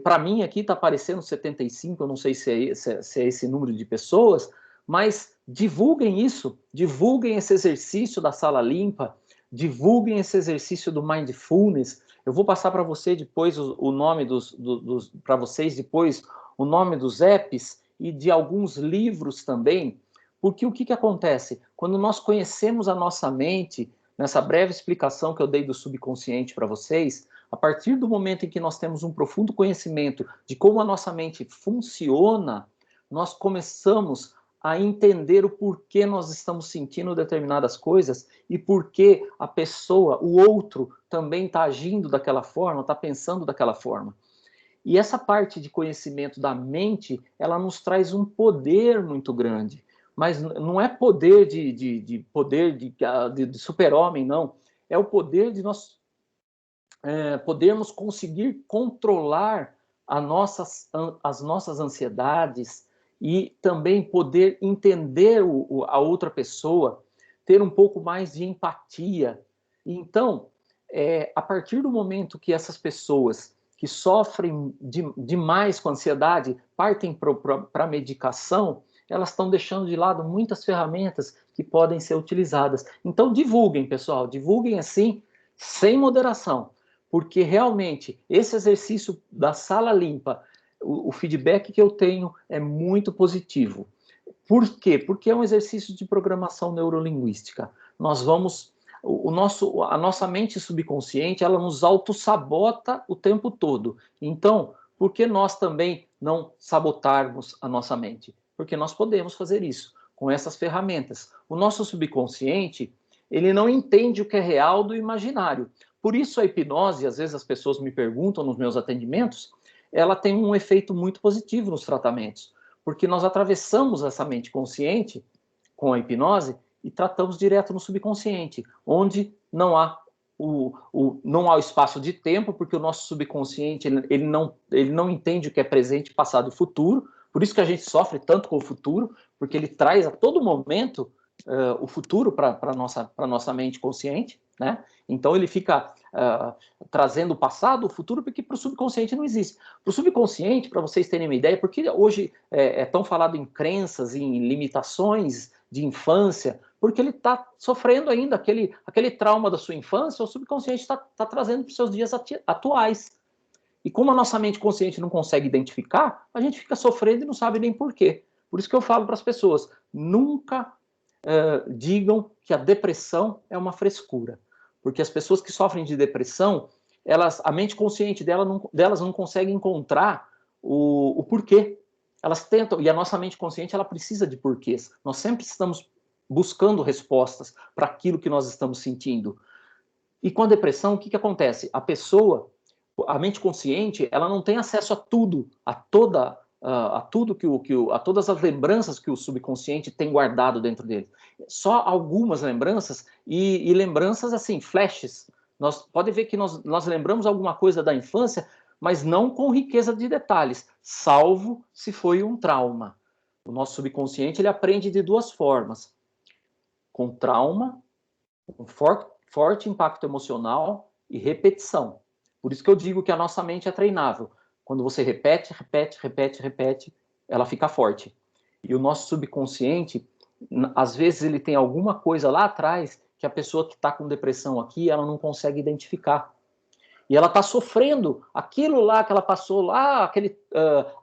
para mim aqui está aparecendo 75, eu não sei se é esse número de pessoas, mas divulguem isso, divulguem esse exercício da sala limpa, divulguem esse exercício do Mindfulness. Eu vou passar para você depois o nome para vocês depois o nome dos apps e de alguns livros também, porque o que acontece? Quando nós conhecemos a nossa mente, nessa breve explicação que eu dei do subconsciente para vocês, a partir do momento em que nós temos um profundo conhecimento de como a nossa mente funciona, nós começamos a entender o porquê nós estamos sentindo determinadas coisas e porquê a pessoa, o outro, também está agindo daquela forma, está pensando daquela forma. E essa parte de conhecimento da mente, ela nos traz um poder muito grande. Mas não é poder de super-homem, não. É o poder de nós podermos conseguir controlar as nossas ansiedades e também poder entender a outra pessoa, ter um pouco mais de empatia. Então, a partir do momento que essas pessoas que sofrem demais com ansiedade, partem para a medicação, elas estão deixando de lado muitas ferramentas que podem ser utilizadas. Então, divulguem, pessoal, divulguem assim, sem moderação, porque realmente esse exercício da sala limpa, o feedback que eu tenho é muito positivo. Por quê? Porque é um exercício de programação neurolinguística. Nós vamos... a nossa mente subconsciente, ela nos autossabota o tempo todo. Então, por que nós também não sabotarmos a nossa mente? Porque nós podemos fazer isso com essas ferramentas. O nosso subconsciente, ele não entende o que é real do imaginário. Por isso a hipnose, às vezes as pessoas me perguntam nos meus atendimentos, ela tem um efeito muito positivo nos tratamentos, porque nós atravessamos essa mente consciente com a hipnose e tratamos direto no subconsciente, onde não há não há o espaço de tempo, porque o nosso subconsciente ele não entende o que é presente, passado e futuro. Por isso que a gente sofre tanto com o futuro, porque ele traz a todo momento o futuro para a nossa mente consciente, né? Então ele fica trazendo o passado, o futuro, porque para o subconsciente não existe. Para o subconsciente, para vocês terem uma ideia, porque hoje é tão falado em crenças, em limitações de infância, porque ele está sofrendo ainda aquele trauma da sua infância, o subconsciente está trazendo para os seus dias atuais. E como a nossa mente consciente não consegue identificar, a gente fica sofrendo e não sabe nem por quê. Por isso que eu falo para as pessoas, nunca digam que a depressão é uma frescura. Porque as pessoas que sofrem de depressão, a mente consciente delas não consegue encontrar o porquê. Elas tentam, e a nossa mente consciente ela precisa de porquês. Nós sempre estamos buscando respostas para aquilo que nós estamos sentindo. E com a depressão, o que acontece? A mente consciente, ela não tem acesso a tudo, a todas as lembranças que o subconsciente tem guardado dentro dele. Só algumas lembranças e lembranças assim, flashes. Pode ver que nós lembramos alguma coisa da infância, mas não com riqueza de detalhes, salvo se foi um trauma. O nosso subconsciente ele aprende de duas formas: com trauma, com forte impacto emocional e repetição. Por isso que eu digo que a nossa mente é treinável. Quando você repete, ela fica forte. E o nosso subconsciente, às vezes ele tem alguma coisa lá atrás que a pessoa que está com depressão aqui, ela não consegue identificar. E ela está sofrendo aquilo lá que ela passou lá,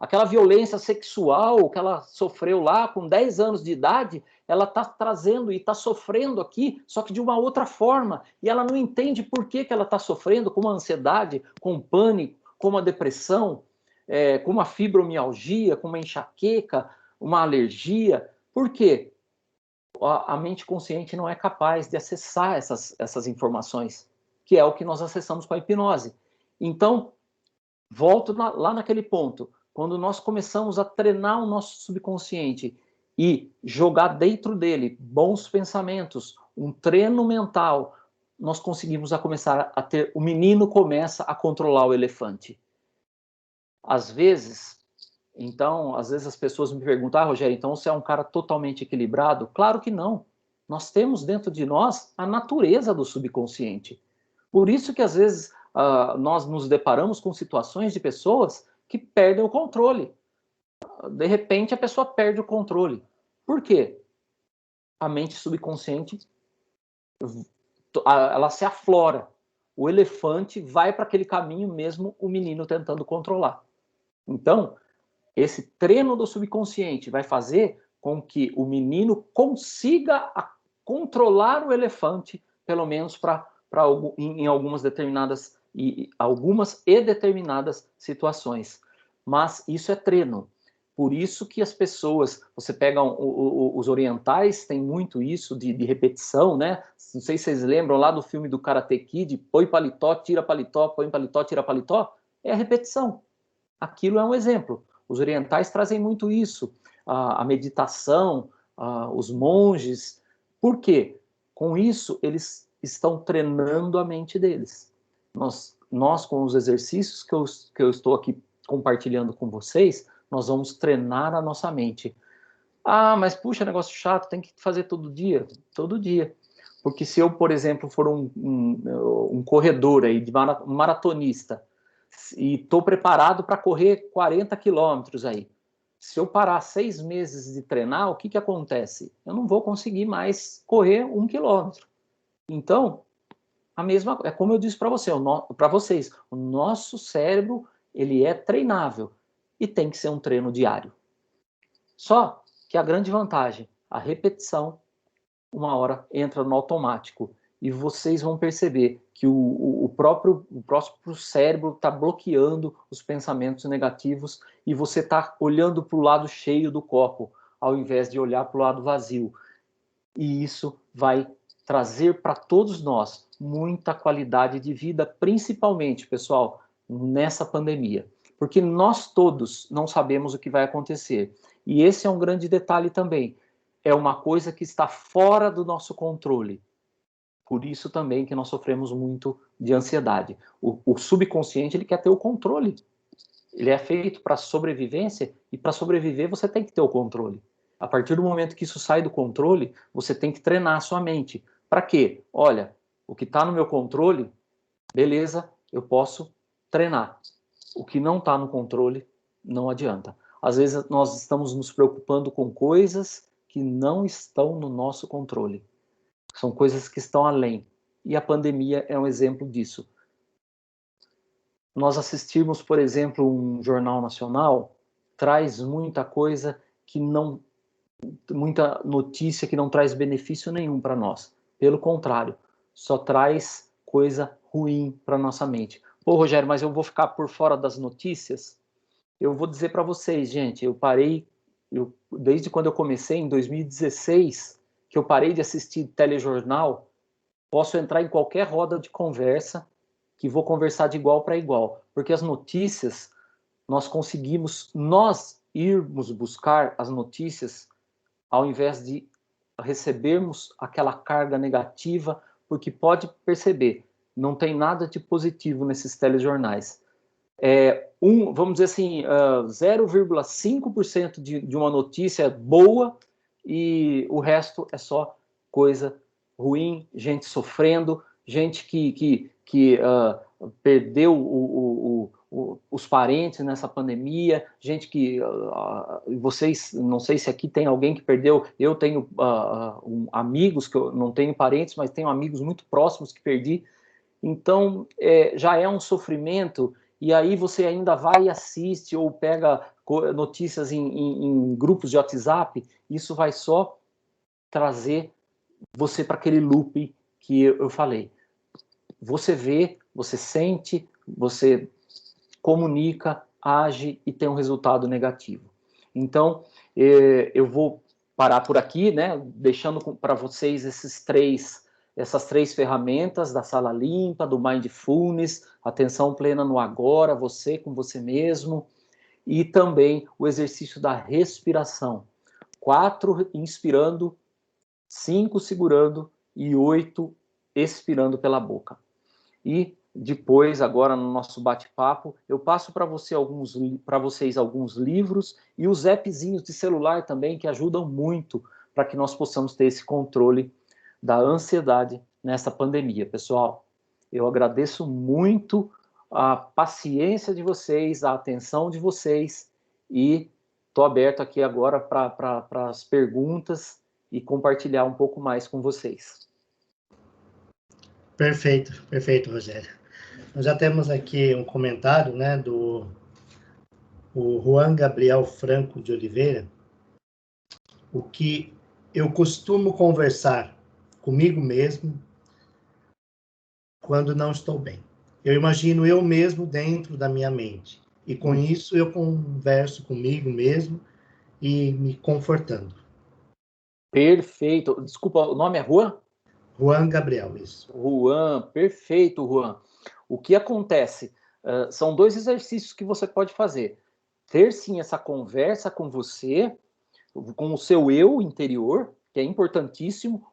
aquela violência sexual que ela sofreu lá com 10 anos de idade, ela está trazendo e está sofrendo aqui, só que de uma outra forma. E ela não entende por que ela está sofrendo com uma ansiedade, com um pânico, com uma depressão, com uma fibromialgia, com uma enxaqueca, uma alergia. Por quê? A mente consciente não é capaz de acessar essas informações, que é o que nós acessamos com a hipnose. Então, volto lá naquele ponto. Quando nós começamos a treinar o nosso subconsciente e jogar dentro dele bons pensamentos, um treino mental, nós conseguimos começar a ter... O menino começa a controlar o elefante. Às vezes as pessoas me perguntam, Rogério, então você é um cara totalmente equilibrado? Claro que não. Nós temos dentro de nós a natureza do subconsciente. Por isso que às vezes nós nos deparamos com situações de pessoas que perdem o controle. De repente a pessoa perde o controle. Por quê? A mente subconsciente, ela se aflora. O elefante vai para aquele caminho mesmo o menino tentando controlar. Então, esse treino do subconsciente vai fazer com que o menino consiga controlar o elefante, pelo menos em algumas determinadas situações. Mas isso é treino. Por isso que as pessoas, você pega os orientais, tem muito isso de repetição, né? Não sei se vocês lembram lá do filme do Karate Kid, põe paletó, tira paletó, põe paletó, tira paletó. É a repetição. Aquilo é um exemplo. Os orientais trazem muito isso. A meditação, os monges. Por quê? Com isso, eles estão treinando a mente deles. Nós com os exercícios que eu estou aqui compartilhando com vocês, nós vamos treinar a nossa mente. Mas puxa, negócio chato, tem que fazer todo dia? Todo dia. Porque se eu, por exemplo, for um corredor aí, um maratonista, e estou preparado para correr 40 quilômetros aí. Se eu parar 6 meses de treinar, o que acontece? Eu não vou conseguir mais correr 1 quilômetro. Então, é como eu disse para vocês, o nosso cérebro ele é treinável e tem que ser um treino diário. Só que a grande vantagem, a repetição, uma hora entra no automático e vocês vão perceber que o próprio cérebro está bloqueando os pensamentos negativos e você está olhando para o lado cheio do copo, ao invés de olhar para o lado vazio. E isso vai trazer para todos nós muita qualidade de vida, principalmente, pessoal, nessa pandemia. Porque nós todos não sabemos o que vai acontecer. E esse é um grande detalhe também. É uma coisa que está fora do nosso controle. Por isso também que nós sofremos muito de ansiedade. O subconsciente ele quer ter o controle. Ele é feito para sobrevivência e para sobreviver você tem que ter o controle. A partir do momento que isso sai do controle, você tem que treinar a sua mente. Para quê? Olha, o que está no meu controle, beleza, eu posso treinar. O que não está no controle, não adianta. Às vezes nós estamos nos preocupando com coisas que não estão no nosso controle. São coisas que estão além. E a pandemia é um exemplo disso. Nós assistimos, por exemplo, um jornal nacional, traz muita coisa que não... muita notícia que não traz benefício nenhum para nós. Pelo contrário, só traz coisa ruim para nossa mente. Pô, Rogério, mas eu vou ficar por fora das notícias? Eu vou dizer para vocês, gente, desde quando eu comecei, em 2016, que eu parei de assistir telejornal, posso entrar em qualquer roda de conversa, que vou conversar de igual para igual. Porque as notícias, nós irmos buscar as notícias ao invés de recebermos aquela carga negativa, porque pode perceber, não tem nada de positivo nesses telejornais. Vamos dizer assim, 0,5% de uma notícia boa e o resto é só coisa ruim, gente sofrendo, gente que perdeu os parentes nessa pandemia, gente que vocês, não sei se aqui tem alguém que perdeu, eu tenho amigos, que eu não tenho parentes, mas tenho amigos muito próximos que perdi, então já é um sofrimento, e aí você ainda vai e assiste ou pega notícias em grupos de WhatsApp, isso vai só trazer você para aquele loop que eu falei. Você vê, você sente, você comunica, age e tem um resultado negativo. Então, eu vou parar por aqui, né, deixando para vocês essas três ferramentas da sala limpa, do Mindfulness, atenção plena no agora, você com você mesmo, e também o exercício da respiração. 4 inspirando, 5 segurando e 8 expirando pela boca. E depois, agora no nosso bate-papo, eu passo para vocês alguns livros e os appzinhos de celular também, que ajudam muito para que nós possamos ter esse controle da ansiedade nessa pandemia. Pessoal, eu agradeço muito a paciência de vocês, a atenção de vocês e estou aberto aqui agora para as perguntas e compartilhar um pouco mais com vocês. Perfeito, perfeito, Rogério. Nós já temos aqui um comentário, né, do Juan Gabriel Franco de Oliveira, o que eu costumo conversar comigo mesmo quando não estou bem. Eu imagino eu mesmo dentro da minha mente, e com isso eu converso comigo mesmo e me confortando. Perfeito. Desculpa, o nome é Juan? Juan Gabriel, isso. Juan, perfeito, Juan. O que acontece? São 2 exercícios que você pode fazer. Ter, sim, essa conversa com você, com o seu eu interior, que é importantíssimo,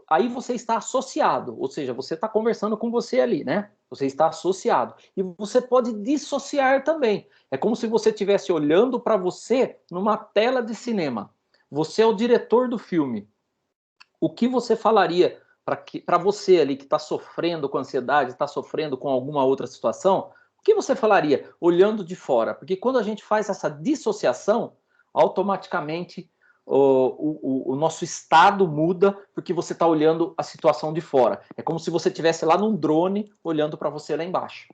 aí você está associado, ou seja, você está conversando com você ali, né? Você está associado. E você pode dissociar também. É como se você estivesse olhando para você numa tela de cinema. Você é o diretor do filme. O que você falaria para você ali que está sofrendo com ansiedade, está sofrendo com alguma outra situação? O que você falaria olhando de fora? Porque quando a gente faz essa dissociação, automaticamente o nosso estado muda, porque você está olhando a situação de fora. É como se você estivesse lá num drone olhando para você lá embaixo.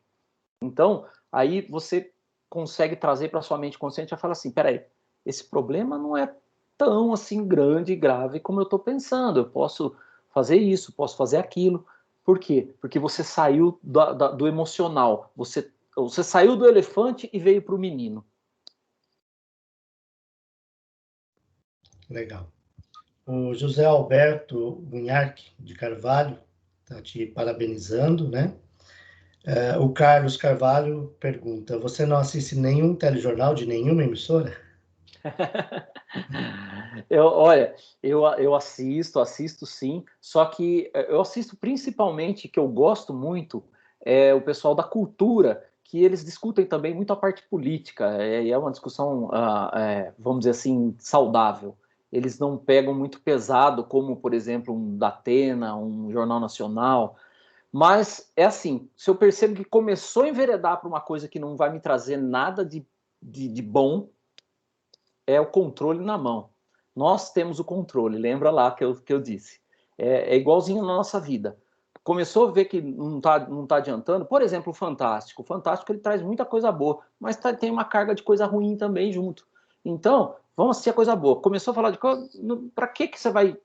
Então, aí você consegue trazer para sua mente consciente e falar assim, peraí, esse problema não é tão assim grande e grave como eu estou pensando. Eu posso fazer isso, posso fazer aquilo. Por quê? Porque você saiu do emocional. Você saiu do elefante e veio para o menino. Legal. O José Alberto Bunhac de Carvalho está te parabenizando, né? O Carlos Carvalho pergunta, você não assiste nenhum telejornal de nenhuma emissora? Olha, eu assisto sim, só que eu assisto principalmente, que eu gosto muito, o pessoal da cultura, que eles discutem também muito a parte política, e é uma discussão, vamos dizer assim, saudável. Eles não pegam muito pesado, como, por exemplo, um Datena, um Jornal Nacional, mas é assim, se eu percebo que começou a enveredar para uma coisa que não vai me trazer nada de bom, é o controle na mão. Nós temos o controle, lembra lá que eu disse. É igualzinho na nossa vida. Começou a ver que não tá adiantando, por exemplo, o Fantástico. O Fantástico ele traz muita coisa boa, mas tem uma carga de coisa ruim também junto. Então, vamos assistir a coisa boa. Começou a falar de coisa, para que você vai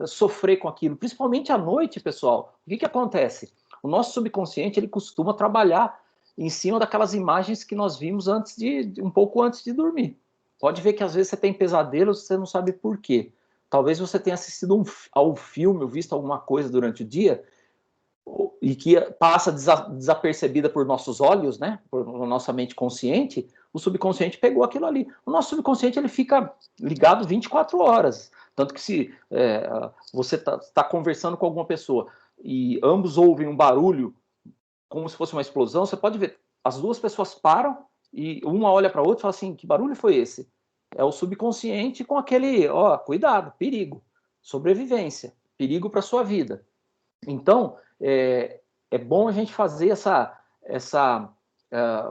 sofrer com aquilo? Principalmente à noite, pessoal. O que acontece? O nosso subconsciente ele costuma trabalhar em cima daquelas imagens que nós vimos um pouco antes de dormir. Pode ver que às vezes você tem pesadelos e você não sabe por quê. Talvez você tenha assistido ao filme ou visto alguma coisa durante o dia e que passa desapercebida por nossos olhos, né? Por nossa mente consciente, o subconsciente pegou aquilo ali. O nosso subconsciente ele fica ligado 24 horas. Tanto que se você tá conversando com alguma pessoa e ambos ouvem um barulho como se fosse uma explosão, você pode ver, as duas pessoas param e uma olha para a outra e fala assim, que barulho foi esse? É o subconsciente com aquele, cuidado, perigo, sobrevivência, perigo para a sua vida. Então, é bom a gente fazer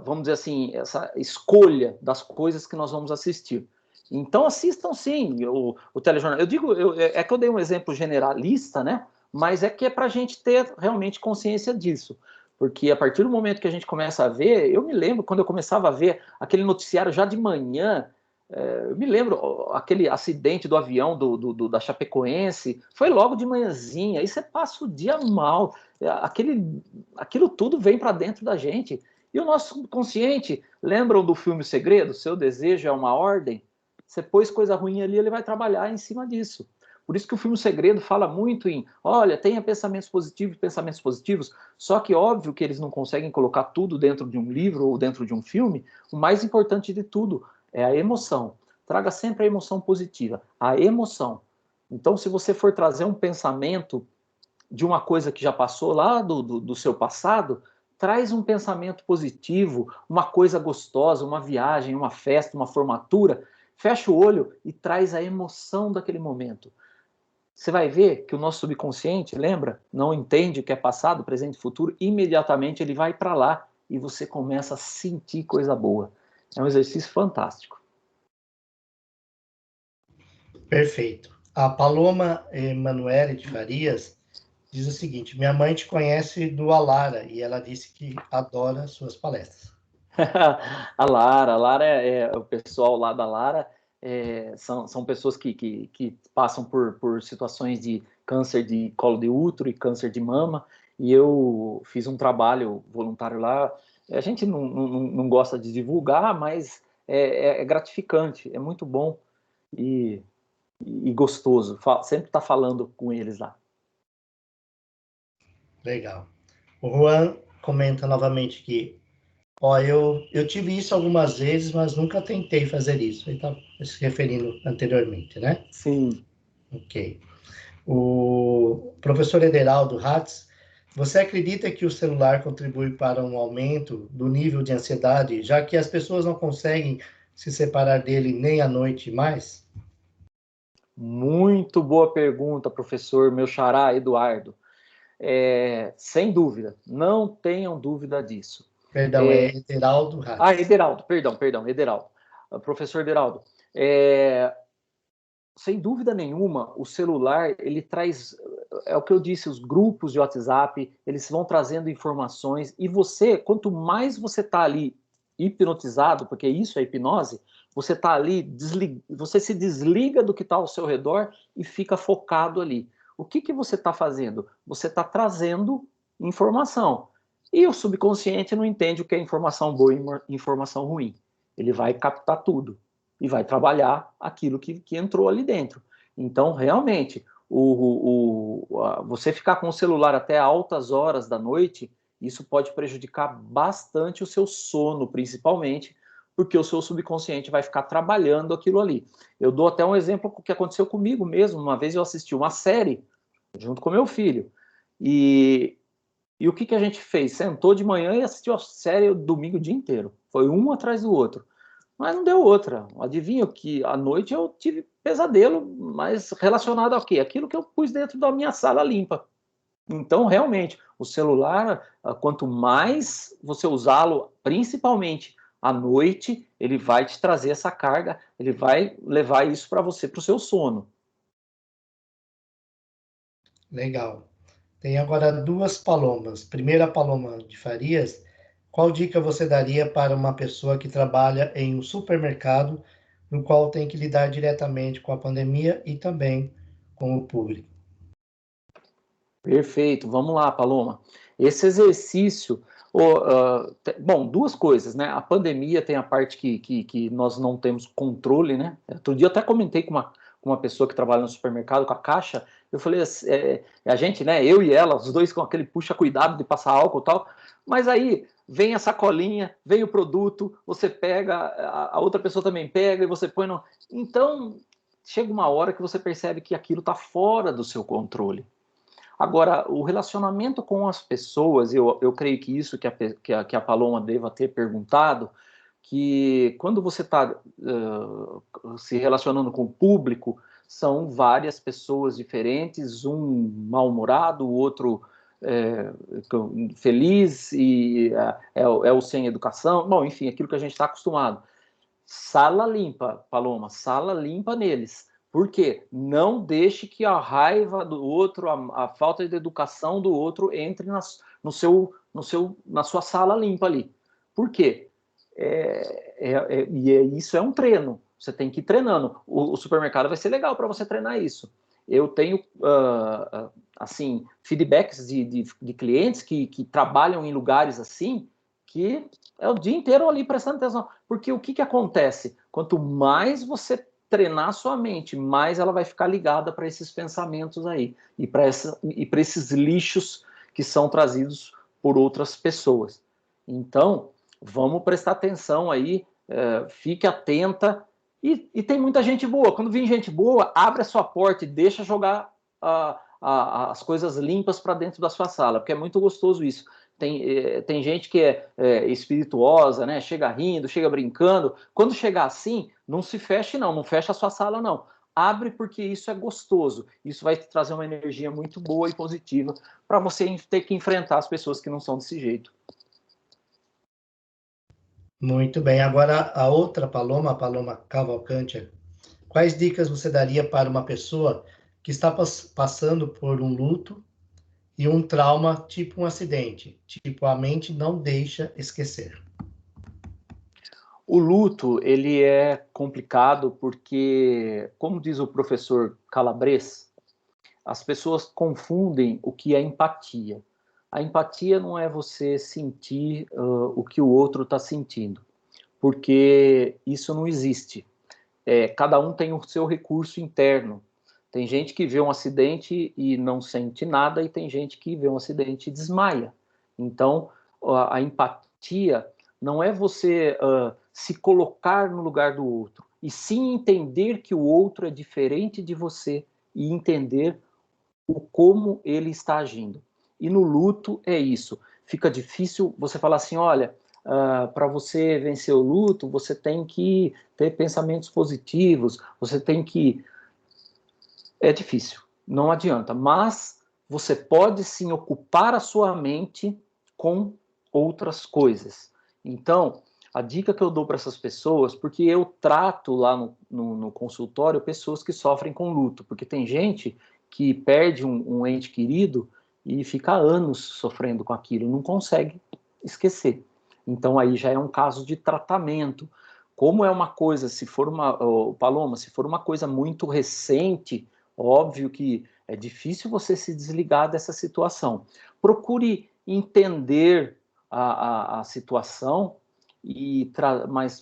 vamos dizer assim, essa escolha das coisas que nós vamos assistir. Então, assistam sim o telejornal. Eu digo, é que eu dei um exemplo generalista, né? Mas é para a gente ter realmente consciência disso. Porque a partir do momento que a gente começa a ver, eu me lembro quando eu começava a ver aquele noticiário já de manhã, eu me lembro aquele acidente do avião da Chapecoense, foi logo de manhãzinha, aí você passa o dia mal, aquilo tudo vem para dentro da gente. E o nosso consciente, lembram do filme O Segredo? Seu desejo é uma ordem? Você pôs coisa ruim ali, ele vai trabalhar em cima disso. Por isso que o filme O Segredo fala muito em, olha, tenha pensamentos positivos, só que óbvio que eles não conseguem colocar tudo dentro de um livro ou dentro de um filme. O mais importante de tudo é a emoção. Traga sempre a emoção positiva, a emoção. Então, se você for trazer um pensamento de uma coisa que já passou lá do seu passado, traz um pensamento positivo, uma coisa gostosa, uma viagem, uma festa, uma formatura, fecha o olho e traz a emoção daquele momento. Você vai ver que o nosso subconsciente, lembra? Não entende o que é passado, presente e futuro, imediatamente ele vai para lá e você começa a sentir coisa boa. É um exercício fantástico. Perfeito. A Paloma Emanuele de Farias diz o seguinte, minha mãe te conhece do Alara e ela disse que adora suas palestras. A Lara o pessoal lá da Lara, são pessoas que passam por situações de câncer de colo de útero e câncer de mama, e eu fiz um trabalho voluntário lá. A gente não gosta de divulgar, mas é gratificante, é muito bom e gostoso. Sempre está falando com eles lá. Legal. O Juan comenta novamente que eu tive isso algumas vezes, mas nunca tentei fazer isso. Ele está se referindo anteriormente, né? Sim. Ok. O professor Ederaldo Hatz, você acredita que o celular contribui para um aumento do nível de ansiedade, já que as pessoas não conseguem se separar dele nem à noite mais? Muito boa pergunta, professor, meu xará Eduardo. Sem dúvida, não tenham dúvida disso. Perdão, é Ederaldo Ratz. Ederaldo, perdão, Ederaldo. Professor Ederaldo, sem dúvida nenhuma, o celular, ele traz, é o que eu disse, os grupos de WhatsApp, eles vão trazendo informações, e você, quanto mais você está ali hipnotizado, porque isso é hipnose, você está ali, você se desliga do que está ao seu redor e fica focado ali. O que você está fazendo? Você está trazendo informação. E o subconsciente não entende o que é informação boa e informação ruim. Ele vai captar tudo e vai trabalhar aquilo que entrou ali dentro. Então, realmente, você ficar com o celular até altas horas da noite, isso pode prejudicar bastante o seu sono, principalmente, porque o seu subconsciente vai ficar trabalhando aquilo ali. Eu dou até um exemplo que aconteceu comigo mesmo. Uma vez eu assisti uma série junto com meu filho, e o que a gente fez? Sentou de manhã e assistiu a série o domingo o dia inteiro. Foi um atrás do outro. Mas não deu outra. Adivinha que à noite eu tive pesadelo, mas relacionado ao quê? Aquilo que eu pus dentro da minha sala limpa. Então, realmente, o celular, quanto mais você usá-lo, principalmente à noite, ele vai te trazer essa carga, ele vai levar isso para você, para o seu sono. Legal. Tem agora duas Palomas. Primeira Paloma de Farias, qual dica você daria para uma pessoa que trabalha em um supermercado, no qual tem que lidar diretamente com a pandemia e também com o público? Perfeito, vamos lá, Paloma. Esse exercício, bom, duas coisas, né? A pandemia tem a parte que nós não temos controle, né? Outro dia eu até comentei com uma pessoa que trabalha no supermercado, com a caixa, eu falei, a gente, né, eu e ela, os dois com aquele puxa-cuidado de passar álcool e tal, mas aí vem a sacolinha, vem o produto, você pega, a outra pessoa também pega e você põe no... Então, chega uma hora que você percebe que aquilo está fora do seu controle. Agora, o relacionamento com as pessoas, eu creio que isso que a Paloma deva ter perguntado, que quando você está se relacionando com o público, são várias pessoas diferentes, um mal-humorado, o outro feliz, e é o sem educação, bom, enfim, aquilo que a gente está acostumado. Sala limpa, Paloma, sala limpa neles. Por quê? Não deixe que a raiva do outro, a falta de educação do outro entre na sua sala limpa ali. Por quê? Isso é um treino. Você tem que ir treinando. O supermercado vai ser legal para você treinar isso. Eu tenho assim, feedbacks de clientes que trabalham em lugares assim, que é o dia inteiro ali prestando atenção. Porque o que acontece? Quanto mais você treinar sua mente, mais ela vai ficar ligada para esses pensamentos aí e para esses lixos que são trazidos por outras pessoas. Então, vamos prestar atenção aí, fique atenta. E tem muita gente boa. Quando vem gente boa, abre a sua porta e deixa jogar as coisas limpas para dentro da sua sala, porque é muito gostoso isso. Tem gente que é espirituosa, né? Chega rindo, chega brincando. Quando chegar assim, não se feche, não fecha a sua sala, não. Abre, porque isso é gostoso. Isso vai te trazer uma energia muito boa e positiva para você ter que enfrentar as pessoas que não são desse jeito. Muito bem. Agora, a outra Paloma, a Paloma Cavalcante, quais dicas você daria para uma pessoa que está passando por um luto e um trauma, tipo um acidente? Tipo, a mente não deixa esquecer. O luto, ele é complicado porque, como diz o professor Calabres, as pessoas confundem o que é empatia. A empatia não é você sentir o que o outro está sentindo, porque isso não existe. Cada um tem o seu recurso interno. Tem gente que vê um acidente e não sente nada, e tem gente que vê um acidente e desmaia. Então, a empatia não é você se colocar no lugar do outro, e sim entender que o outro é diferente de você e entender como ele está agindo. E no luto é isso. Fica difícil você falar assim, olha, para você vencer o luto, você tem que ter pensamentos positivos, você tem que... É difícil, não adianta, mas você pode sim ocupar a sua mente com outras coisas. Então, a dica que eu dou para essas pessoas, porque eu trato lá no consultório pessoas que sofrem com luto, porque tem gente que perde um ente querido e fica anos sofrendo com aquilo, não consegue esquecer. Então aí já é um caso de tratamento. Como é uma coisa, se for Paloma, se for uma coisa muito recente, óbvio que é difícil você se desligar dessa situação. Procure entender a situação,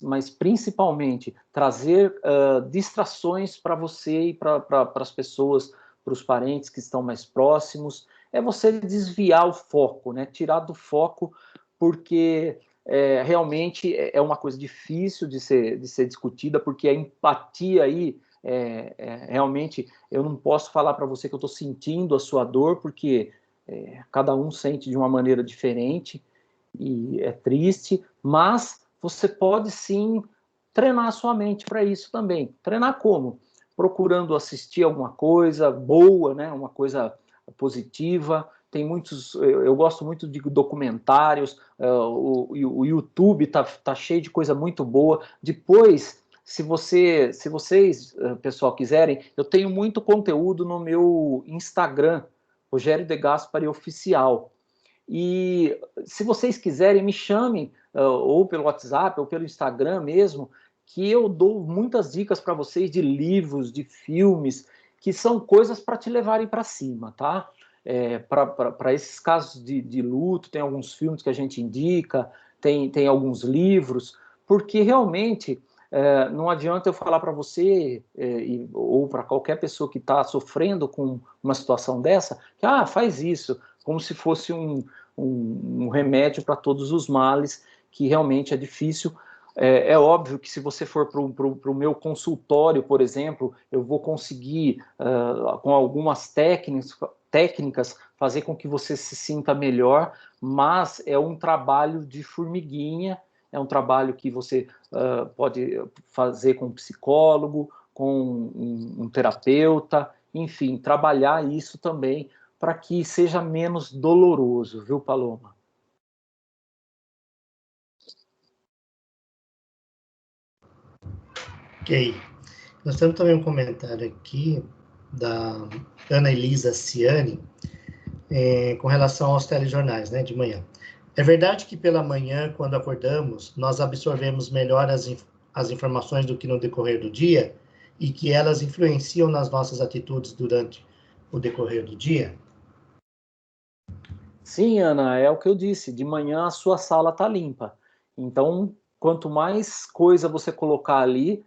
mas principalmente trazer distrações para você e para as pessoas, para os parentes que estão mais próximos. É você desviar o foco, né? Tirar do foco, porque realmente é uma coisa difícil de ser discutida, porque a empatia aí, realmente, eu não posso falar para você que eu estou sentindo a sua dor, porque cada um sente de uma maneira diferente, e é triste, mas você pode sim treinar a sua mente para isso também. Treinar como? Procurando assistir alguma coisa boa, né? Uma coisa positiva. Tem muitos, eu gosto muito de documentários, o YouTube tá cheio de coisa muito boa. Depois, se vocês, pessoal, quiserem, eu tenho muito conteúdo no meu Instagram, Rogério De Gaspari Oficial. E se vocês quiserem, me chamem, ou pelo WhatsApp, ou pelo Instagram mesmo, que eu dou muitas dicas para vocês de livros, de filmes, que são coisas para te levarem para cima, tá? Para esses casos de luto, tem alguns filmes que a gente indica, tem alguns livros, porque realmente não adianta eu falar para você, ou para qualquer pessoa que está sofrendo com uma situação dessa, que faz isso, como se fosse um remédio para todos os males, que realmente é difícil. É óbvio que se você for para o meu consultório, por exemplo, eu vou conseguir, com algumas técnicas, fazer com que você se sinta melhor, mas é um trabalho de formiguinha, é um trabalho que você pode fazer com um psicólogo, com um terapeuta, enfim, trabalhar isso também para que seja menos doloroso, viu, Paloma? Ok. Nós temos também um comentário aqui da Ana Elisa Ciani, com relação aos telejornais, né, de manhã. É verdade que pela manhã, quando acordamos, nós absorvemos melhor as informações do que no decorrer do dia e que elas influenciam nas nossas atitudes durante o decorrer do dia? Sim, Ana, é o que eu disse. De manhã a sua sala está limpa. Então, quanto mais coisa você colocar ali,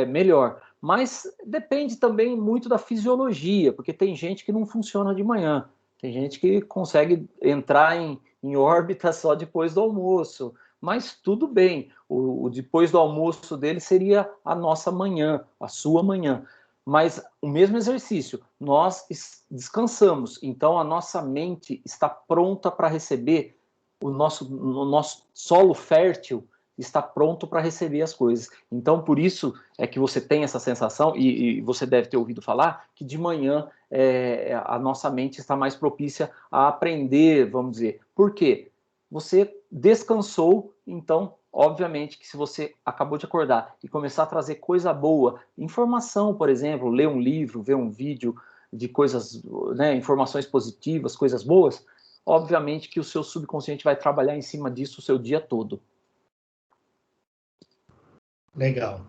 melhor. Mas depende também muito da fisiologia, porque tem gente que não funciona de manhã. Tem gente que consegue entrar em órbita só depois do almoço. Mas tudo bem, o depois do almoço dele seria a nossa manhã, a sua manhã. Mas o mesmo exercício, nós descansamos, então a nossa mente está pronta para receber, o nosso solo fértil está pronto para receber as coisas. Então, por isso é que você tem essa sensação, e você deve ter ouvido falar, que de manhã a nossa mente está mais propícia a aprender, vamos dizer. Por quê? Você descansou, então obviamente que se você acabou de acordar e começar a trazer coisa boa, informação, por exemplo, ler um livro, ver um vídeo de coisas, né, informações positivas, coisas boas, obviamente que o seu subconsciente vai trabalhar em cima disso o seu dia todo. Legal.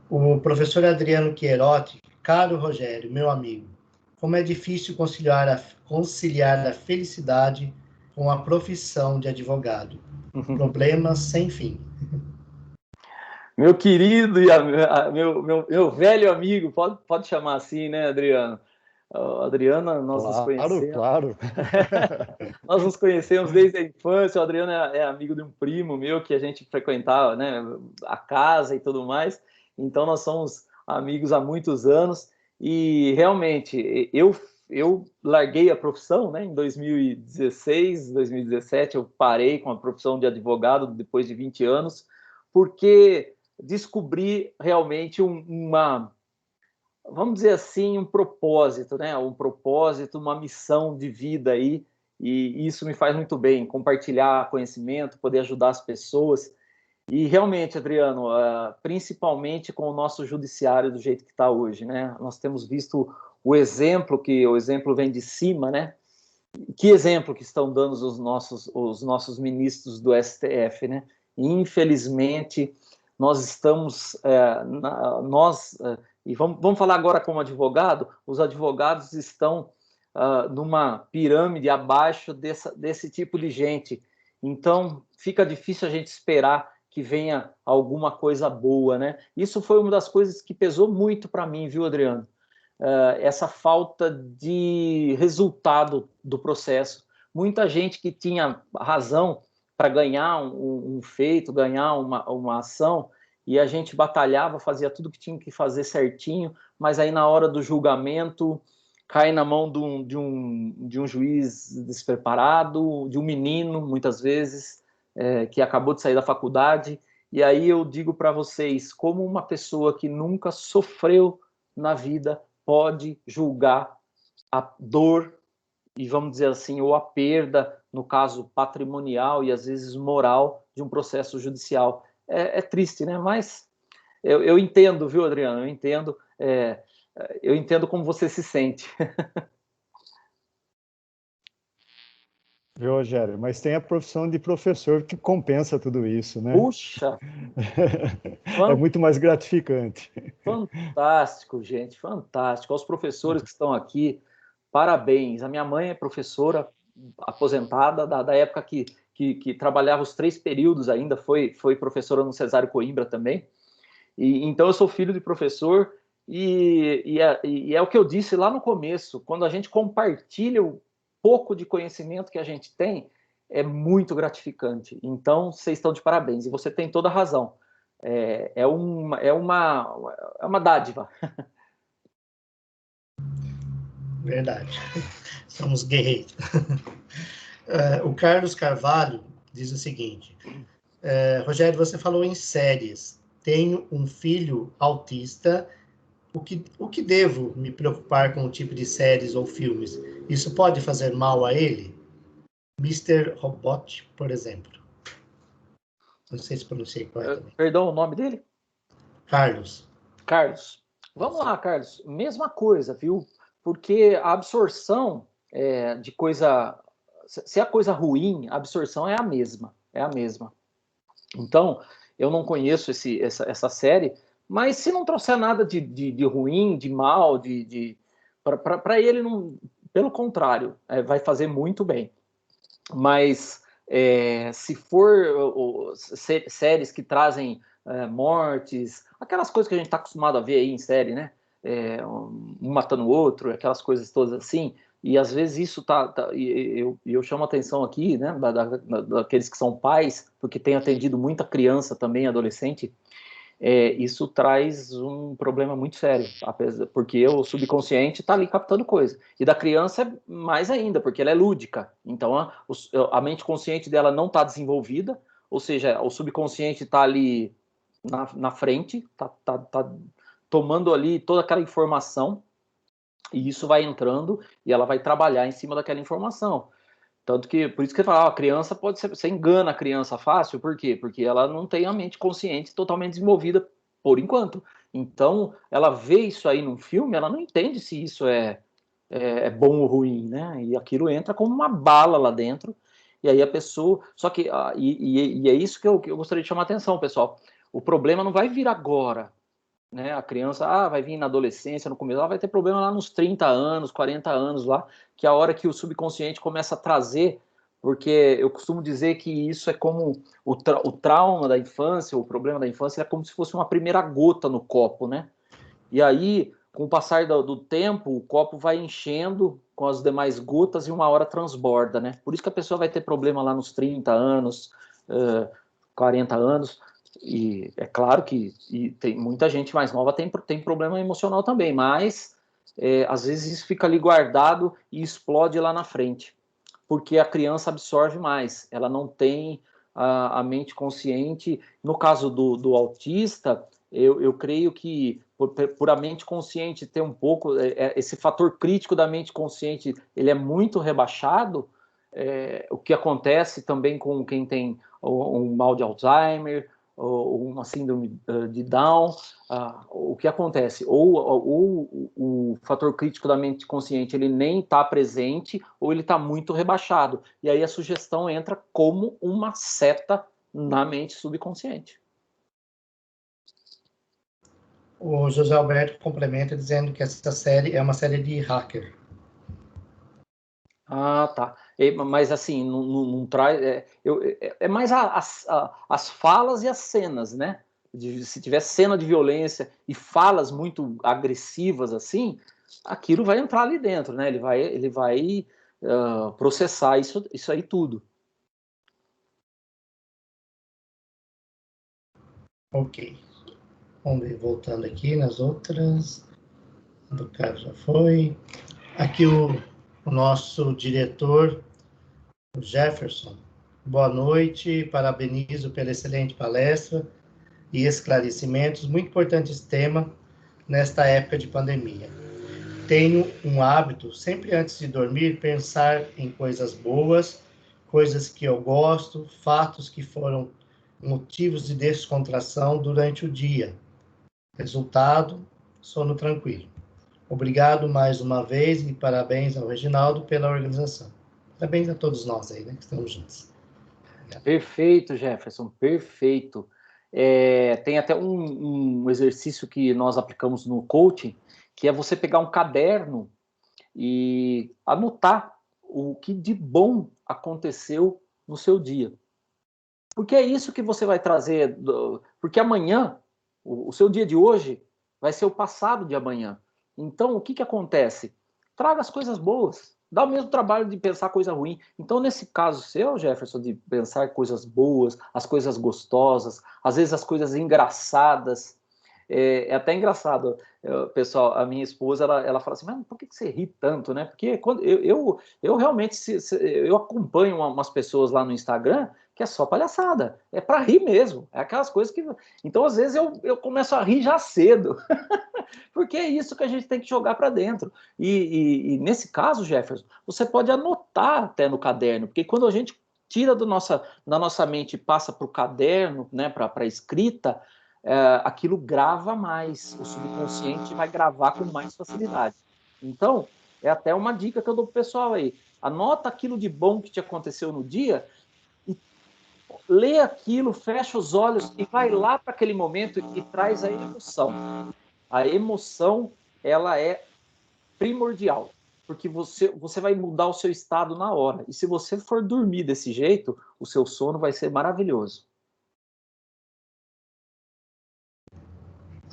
O professor Adriano Queirotti, caro Rogério, meu amigo, como é difícil conciliar a felicidade com a profissão de advogado. Problemas sem fim. Meu querido e meu velho amigo, pode chamar assim, né, Adriano? Adriana, nós nos conhecemos. Claro. Nós nos conhecemos desde a infância. O Adriano é amigo de um primo meu que a gente frequentava, né, a casa e tudo mais. Então nós somos amigos há muitos anos e realmente eu larguei a profissão, né, em 2016, 2017 eu parei com a profissão de advogado depois de 20 anos, porque descobri realmente vamos dizer assim, um propósito, né? Um propósito, uma missão de vida aí, e isso me faz muito bem, compartilhar conhecimento, poder ajudar as pessoas. E realmente, Adriano, principalmente com o nosso judiciário do jeito que está hoje, né? Nós temos visto o exemplo vem de cima, né? Que exemplo que estão dando os nossos ministros do STF, né? Infelizmente, nós estamos, e vamos falar agora como advogado, os advogados estão numa pirâmide abaixo desse tipo de gente. Então, fica difícil a gente esperar que venha alguma coisa boa, né? Isso foi uma das coisas que pesou muito para mim, viu, Adriano? Essa falta de resultado do processo. Muita gente que tinha razão para ganhar um feito, ganhar uma ação, e a gente batalhava, fazia tudo que tinha que fazer certinho, mas aí na hora do julgamento cai na mão de um juiz despreparado, de um menino, muitas vezes, que acabou de sair da faculdade. E aí eu digo para vocês, como uma pessoa que nunca sofreu na vida pode julgar a dor e, vamos dizer assim, ou a perda, no caso patrimonial e às vezes moral, de um processo judicial. É triste, né? Mas eu entendo, viu, Adriano? Eu entendo como você se sente. Viu, Rogério? Mas tem a profissão de professor que compensa tudo isso, né? Puxa! É muito mais gratificante. Fantástico, gente, fantástico. Aos professores que estão aqui, parabéns. A minha mãe é professora aposentada, da época que trabalhava os 3 períodos ainda, foi professora no Cesário Coimbra também. Então, eu sou filho de professor e é o que eu disse lá no começo, quando a gente compartilha o pouco de conhecimento que a gente tem, é muito gratificante. Então, vocês estão de parabéns, e você tem toda a razão. É uma dádiva. Verdade. Somos guerreiros. O Carlos Carvalho diz o seguinte: Rogério, você falou em séries. Tenho um filho autista. O que devo me preocupar com o tipo de séries ou filmes? Isso pode fazer mal a ele? Mr. Robot, por exemplo. Não sei se pronunciei corretamente. Perdão, o nome dele? Carlos. Carlos. Vamos lá, Carlos. Mesma coisa, viu? Porque a absorção de coisa... Se é coisa ruim, a absorção é a mesma. É a mesma. Então, eu não conheço essa série, mas se não trouxer nada de ruim, de mal, para ele, não, pelo contrário, vai fazer muito bem. Mas se for séries que trazem mortes, aquelas coisas que a gente está acostumado a ver aí em série, né? Um matando o outro, aquelas coisas todas assim, e às vezes isso eu chamo a atenção aqui, né, daqueles que são pais, porque tem atendido muita criança também, adolescente, isso traz um problema muito sério, porque o subconsciente está ali captando coisa, e da criança é mais ainda, porque ela é lúdica, então a mente consciente dela não está desenvolvida, ou seja, o subconsciente está ali na frente, tá tomando ali toda aquela informação, e isso vai entrando, e ela vai trabalhar em cima daquela informação. Tanto que, por isso que eu falo, a criança pode ser, você engana a criança fácil, por quê? Porque ela não tem a mente consciente totalmente desenvolvida por enquanto. Então, ela vê isso aí num filme, ela não entende se isso é bom ou ruim, né? E aquilo entra como uma bala lá dentro, e aí a pessoa... Só que, e é isso que eu gostaria de chamar a atenção, pessoal. O problema não vai vir agora, né? A criança vai vir na adolescência, no começo, ela vai ter problema lá nos 30 anos, 40 anos lá, que é a hora que o subconsciente começa a trazer, porque eu costumo dizer que isso é como o trauma da infância, o problema da infância é como se fosse uma primeira gota no copo, né? E aí, com o passar do tempo, o copo vai enchendo com as demais gotas e uma hora transborda, né? Por isso que a pessoa vai ter problema lá nos 30 anos, 40 anos. E é claro que tem muita gente mais nova tem problema emocional também, mas às vezes isso fica ali guardado e explode lá na frente, porque a criança absorve mais, ela não tem a mente consciente. No caso do autista, eu creio que por a mente consciente ter um pouco, esse fator crítico da mente consciente, ele é muito rebaixado, o que acontece também com quem tem um mal de Alzheimer, ou uma síndrome de Down, o que acontece? Ou o fator crítico da mente consciente ele nem está presente, ou ele está muito rebaixado. E aí a sugestão entra como uma seta na mente subconsciente. O José Alberto complementa dizendo que essa série é uma série de hacker. Ah, tá. Mas assim, não traz. É mais as falas e as cenas, né? Se tiver cena de violência e falas muito agressivas assim, aquilo vai entrar ali dentro, né? Ele vai processar isso aí tudo. Ok. Vamos ver, voltando aqui nas outras. Do cara já foi. Aqui o nosso diretor, o Jefferson. Boa noite, parabenizo pela excelente palestra e esclarecimentos. Muito importante esse tema nesta época de pandemia. Tenho um hábito, sempre antes de dormir, pensar em coisas boas, coisas que eu gosto, fatos que foram motivos de descontração durante o dia. Resultado, sono tranquilo. Obrigado mais uma vez e parabéns ao Reginaldo pela organização. Parabéns a todos nós aí, né, que estamos juntos. Obrigado. Perfeito, Jefferson, perfeito. Tem até um exercício que nós aplicamos no coaching, que é você pegar um caderno e anotar o que de bom aconteceu no seu dia. Porque é isso que você vai trazer, porque amanhã, o seu dia de hoje, vai ser o passado de amanhã. Então, o que acontece? Traga as coisas boas. Dá o mesmo trabalho de pensar coisa ruim. Então, nesse caso seu, Jefferson, de pensar coisas boas, as coisas gostosas, às vezes as coisas engraçadas. É até engraçado, pessoal, a minha esposa, ela fala assim, mas por que você ri tanto, né? Porque quando eu realmente, eu acompanho umas pessoas lá no Instagram que é só palhaçada, é para rir mesmo, é aquelas coisas que... Então, às vezes, eu começo a rir já cedo, porque é isso que a gente tem que jogar para dentro. E nesse caso, Jefferson, você pode anotar até no caderno, porque quando a gente tira da nossa mente e passa para o caderno, né, para a escrita, aquilo grava mais, o subconsciente vai gravar com mais facilidade. Então, é até uma dica que eu dou para o pessoal aí. Anota aquilo de bom que te aconteceu no dia e lê aquilo, fecha os olhos e vai lá para aquele momento e traz a emoção. A emoção, ela é primordial, porque você vai mudar o seu estado na hora. E se você for dormir desse jeito, o seu sono vai ser maravilhoso.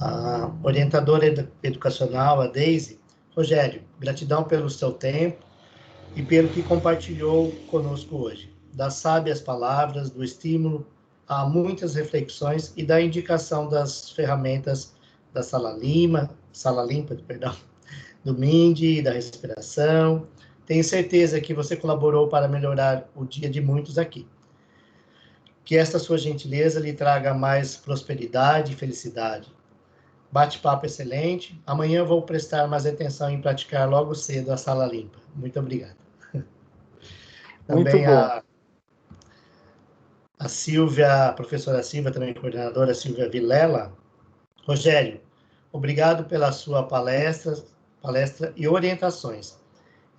A orientadora educacional, a Deise. Rogério, gratidão pelo seu tempo e pelo que compartilhou conosco hoje. Das sábias palavras, do estímulo a muitas reflexões e da indicação das ferramentas da Sala Limpa, perdão, do Mindy, da respiração. Tenho certeza que você colaborou para melhorar o dia de muitos aqui. Que esta sua gentileza lhe traga mais prosperidade e felicidade. Bate-papo excelente. Amanhã eu vou prestar mais atenção em praticar logo cedo a Sala Limpa. Muito obrigado. Também Muito bom. A Silvia, a professora Silvia, também coordenadora Silvia Vilela. Rogério, obrigado pela sua palestra e orientações.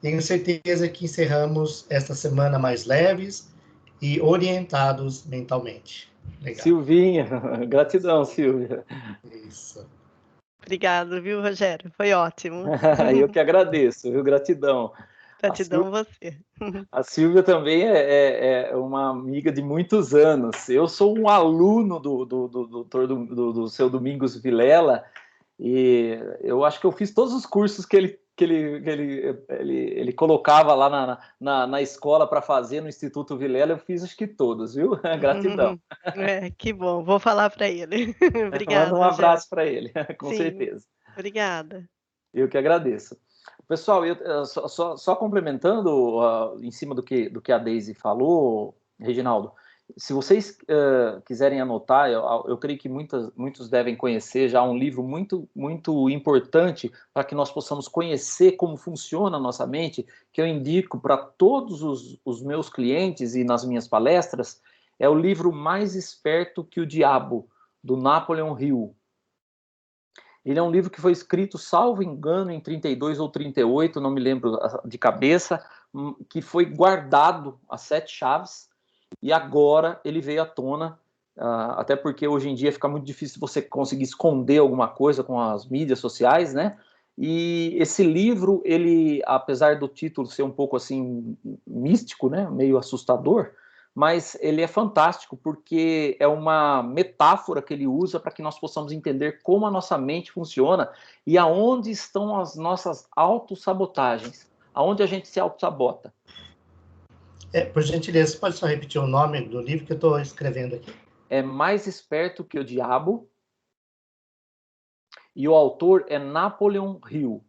Tenho certeza que encerramos esta semana mais leves e orientados mentalmente. Legal. Silvinha, gratidão, Silvia. Isso. Obrigado, viu, Rogério? Foi ótimo. Eu que agradeço, viu? Gratidão. Gratidão você. A Silvia também é uma amiga de muitos anos. Eu sou um aluno do seu Domingos Vilela e eu acho que eu fiz todos os cursos que ele colocava lá na escola para fazer no Instituto Vilela. Eu fiz acho que todos, viu? Gratidão. Que bom. Vou falar para ele. Obrigada. Manda um abraço para ele, com Sim, certeza. Obrigada. Eu que agradeço. Pessoal, só complementando em cima do que a Deise falou, Reginaldo, Se vocês quiserem anotar, eu creio que muitos devem conhecer já um livro muito, muito importante para que nós possamos conhecer como funciona a nossa mente, que eu indico para todos os meus clientes e nas minhas palestras, é o livro Mais Esperto que o Diabo, do Napoleon Hill. Ele é um livro que foi escrito, salvo engano, em 32 ou 38, não me lembro de cabeça, que foi guardado a 7 chaves, e agora ele veio à tona, até porque hoje em dia fica muito difícil você conseguir esconder alguma coisa com as mídias sociais, né? E esse livro, ele, apesar do título ser um pouco assim místico, né, meio assustador, mas ele é fantástico porque é uma metáfora que ele usa para que nós possamos entender como a nossa mente funciona e aonde estão as nossas autossabotagens, aonde a gente se autossabota. Por gentileza, pode só repetir o nome do livro que eu estou escrevendo aqui? É Mais Esperto que o Diabo, e o autor é Napoleon Hill.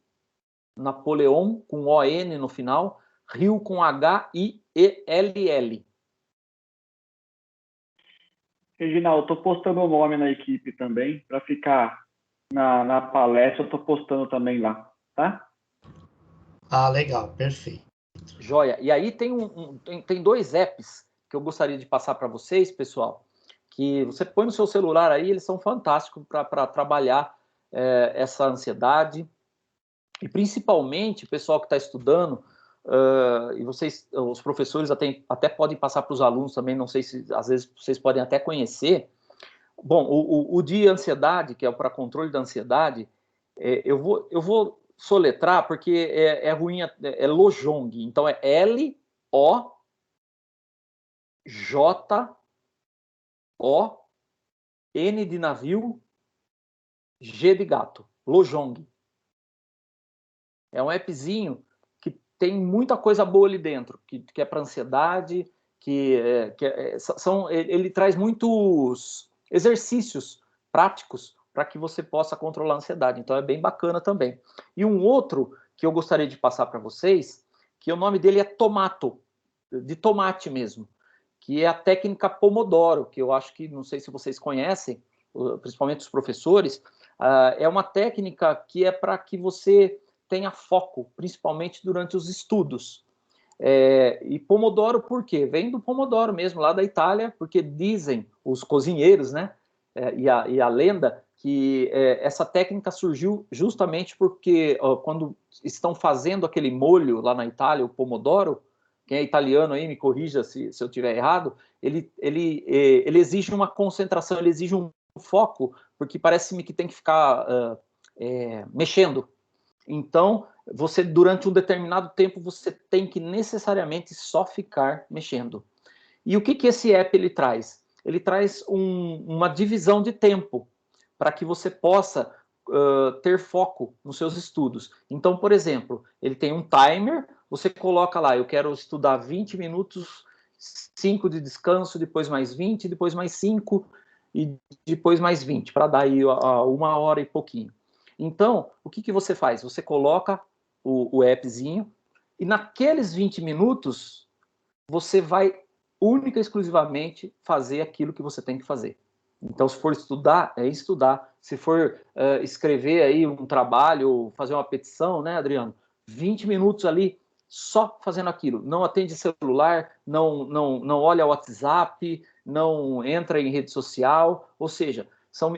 Napoleon, com O-N no final, Hill com H-I-E-L-L. Reginaldo, estou postando o nome na equipe também, para ficar na palestra, eu estou postando também lá, tá? Ah, legal, perfeito. Joia. E aí tem 2 apps que eu gostaria de passar para vocês, pessoal, que você põe no seu celular aí, eles são fantásticos para trabalhar essa ansiedade. E principalmente, o pessoal que está estudando, e vocês, os professores até podem passar para os alunos também, não sei se às vezes vocês podem até conhecer. Bom, o de ansiedade, que é para controle da ansiedade, eu vou soletrar porque é ruim, é Lojong, então é L-O-J-O-N de navio, G de gato, Lojong. É um appzinho que tem muita coisa boa ali dentro, que é para ansiedade, ele traz muitos exercícios práticos para que você possa controlar a ansiedade. Então é bem bacana também. E um outro que eu gostaria de passar para vocês, que o nome dele é Tomato, de tomate mesmo, que é a técnica Pomodoro, que eu acho que, não sei se vocês conhecem, principalmente os professores, é uma técnica que é para que você tenha foco, principalmente durante os estudos. E Pomodoro, por quê? Vem do Pomodoro mesmo, lá da Itália, porque dizem os cozinheiros, né, e a lenda, que essa técnica surgiu justamente porque quando estão fazendo aquele molho lá na Itália, o Pomodoro, quem é italiano aí, me corrija se eu estiver errado, ele exige uma concentração, ele exige um foco, porque parece-me que tem que ficar mexendo. Então, você, durante um determinado tempo, você tem que necessariamente só ficar mexendo. E o que esse app ele traz? Ele traz uma divisão de tempo para que você possa ter foco nos seus estudos. Então, por exemplo, ele tem um timer, você coloca lá, eu quero estudar 20 minutos, 5 de descanso, depois mais 20, depois mais 5 e depois mais 20, para dar aí 1 hora e pouquinho. Então, o que você faz? Você coloca o appzinho e naqueles 20 minutos você vai única e exclusivamente fazer aquilo que você tem que fazer. Então, se for estudar, é estudar. Se for escrever aí um trabalho ou fazer uma petição, né, Adriano? 20 minutos ali só fazendo aquilo. Não atende celular, não olha o WhatsApp, não entra em rede social, ou seja,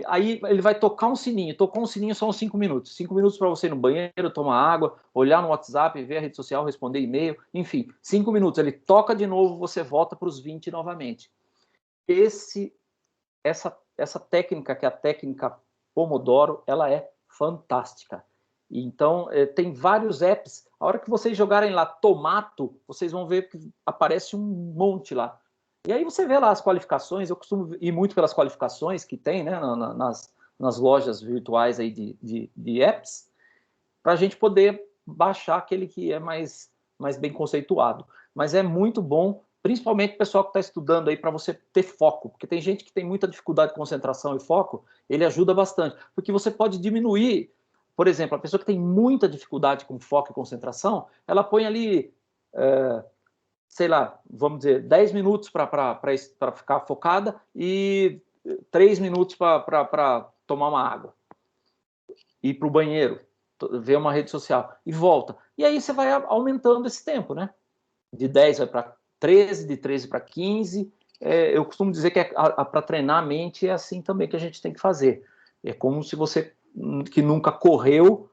aí ele vai tocar um sininho. Tocou um sininho, são 5 minutos. 5 minutos para você ir no banheiro, tomar água, olhar no WhatsApp, ver a rede social, responder e-mail, enfim. 5 minutos, ele toca de novo, você volta para os 20 novamente. Essa técnica, que é a técnica Pomodoro, ela é fantástica. Então, tem vários apps. A hora que vocês jogarem lá Tomato, vocês vão ver que aparece um monte lá. E aí você vê lá as qualificações, eu costumo ir muito pelas qualificações que tem, né, nas lojas virtuais aí de apps, para a gente poder baixar aquele que é mais bem conceituado. Mas é muito bom, principalmente o pessoal que está estudando aí, para você ter foco, porque tem gente que tem muita dificuldade de concentração e foco, ele ajuda bastante, porque você pode diminuir, por exemplo, a pessoa que tem muita dificuldade com foco e concentração, ela põe ali sei lá, vamos dizer, 10 minutos para ficar focada e 3 minutos para tomar uma água, ir para o banheiro, ver uma rede social e volta. E aí você vai aumentando esse tempo, né? De 10 vai para 13, de 13 para 15. Eu costumo dizer que para treinar a mente é assim também que a gente tem que fazer. É como se você que nunca correu,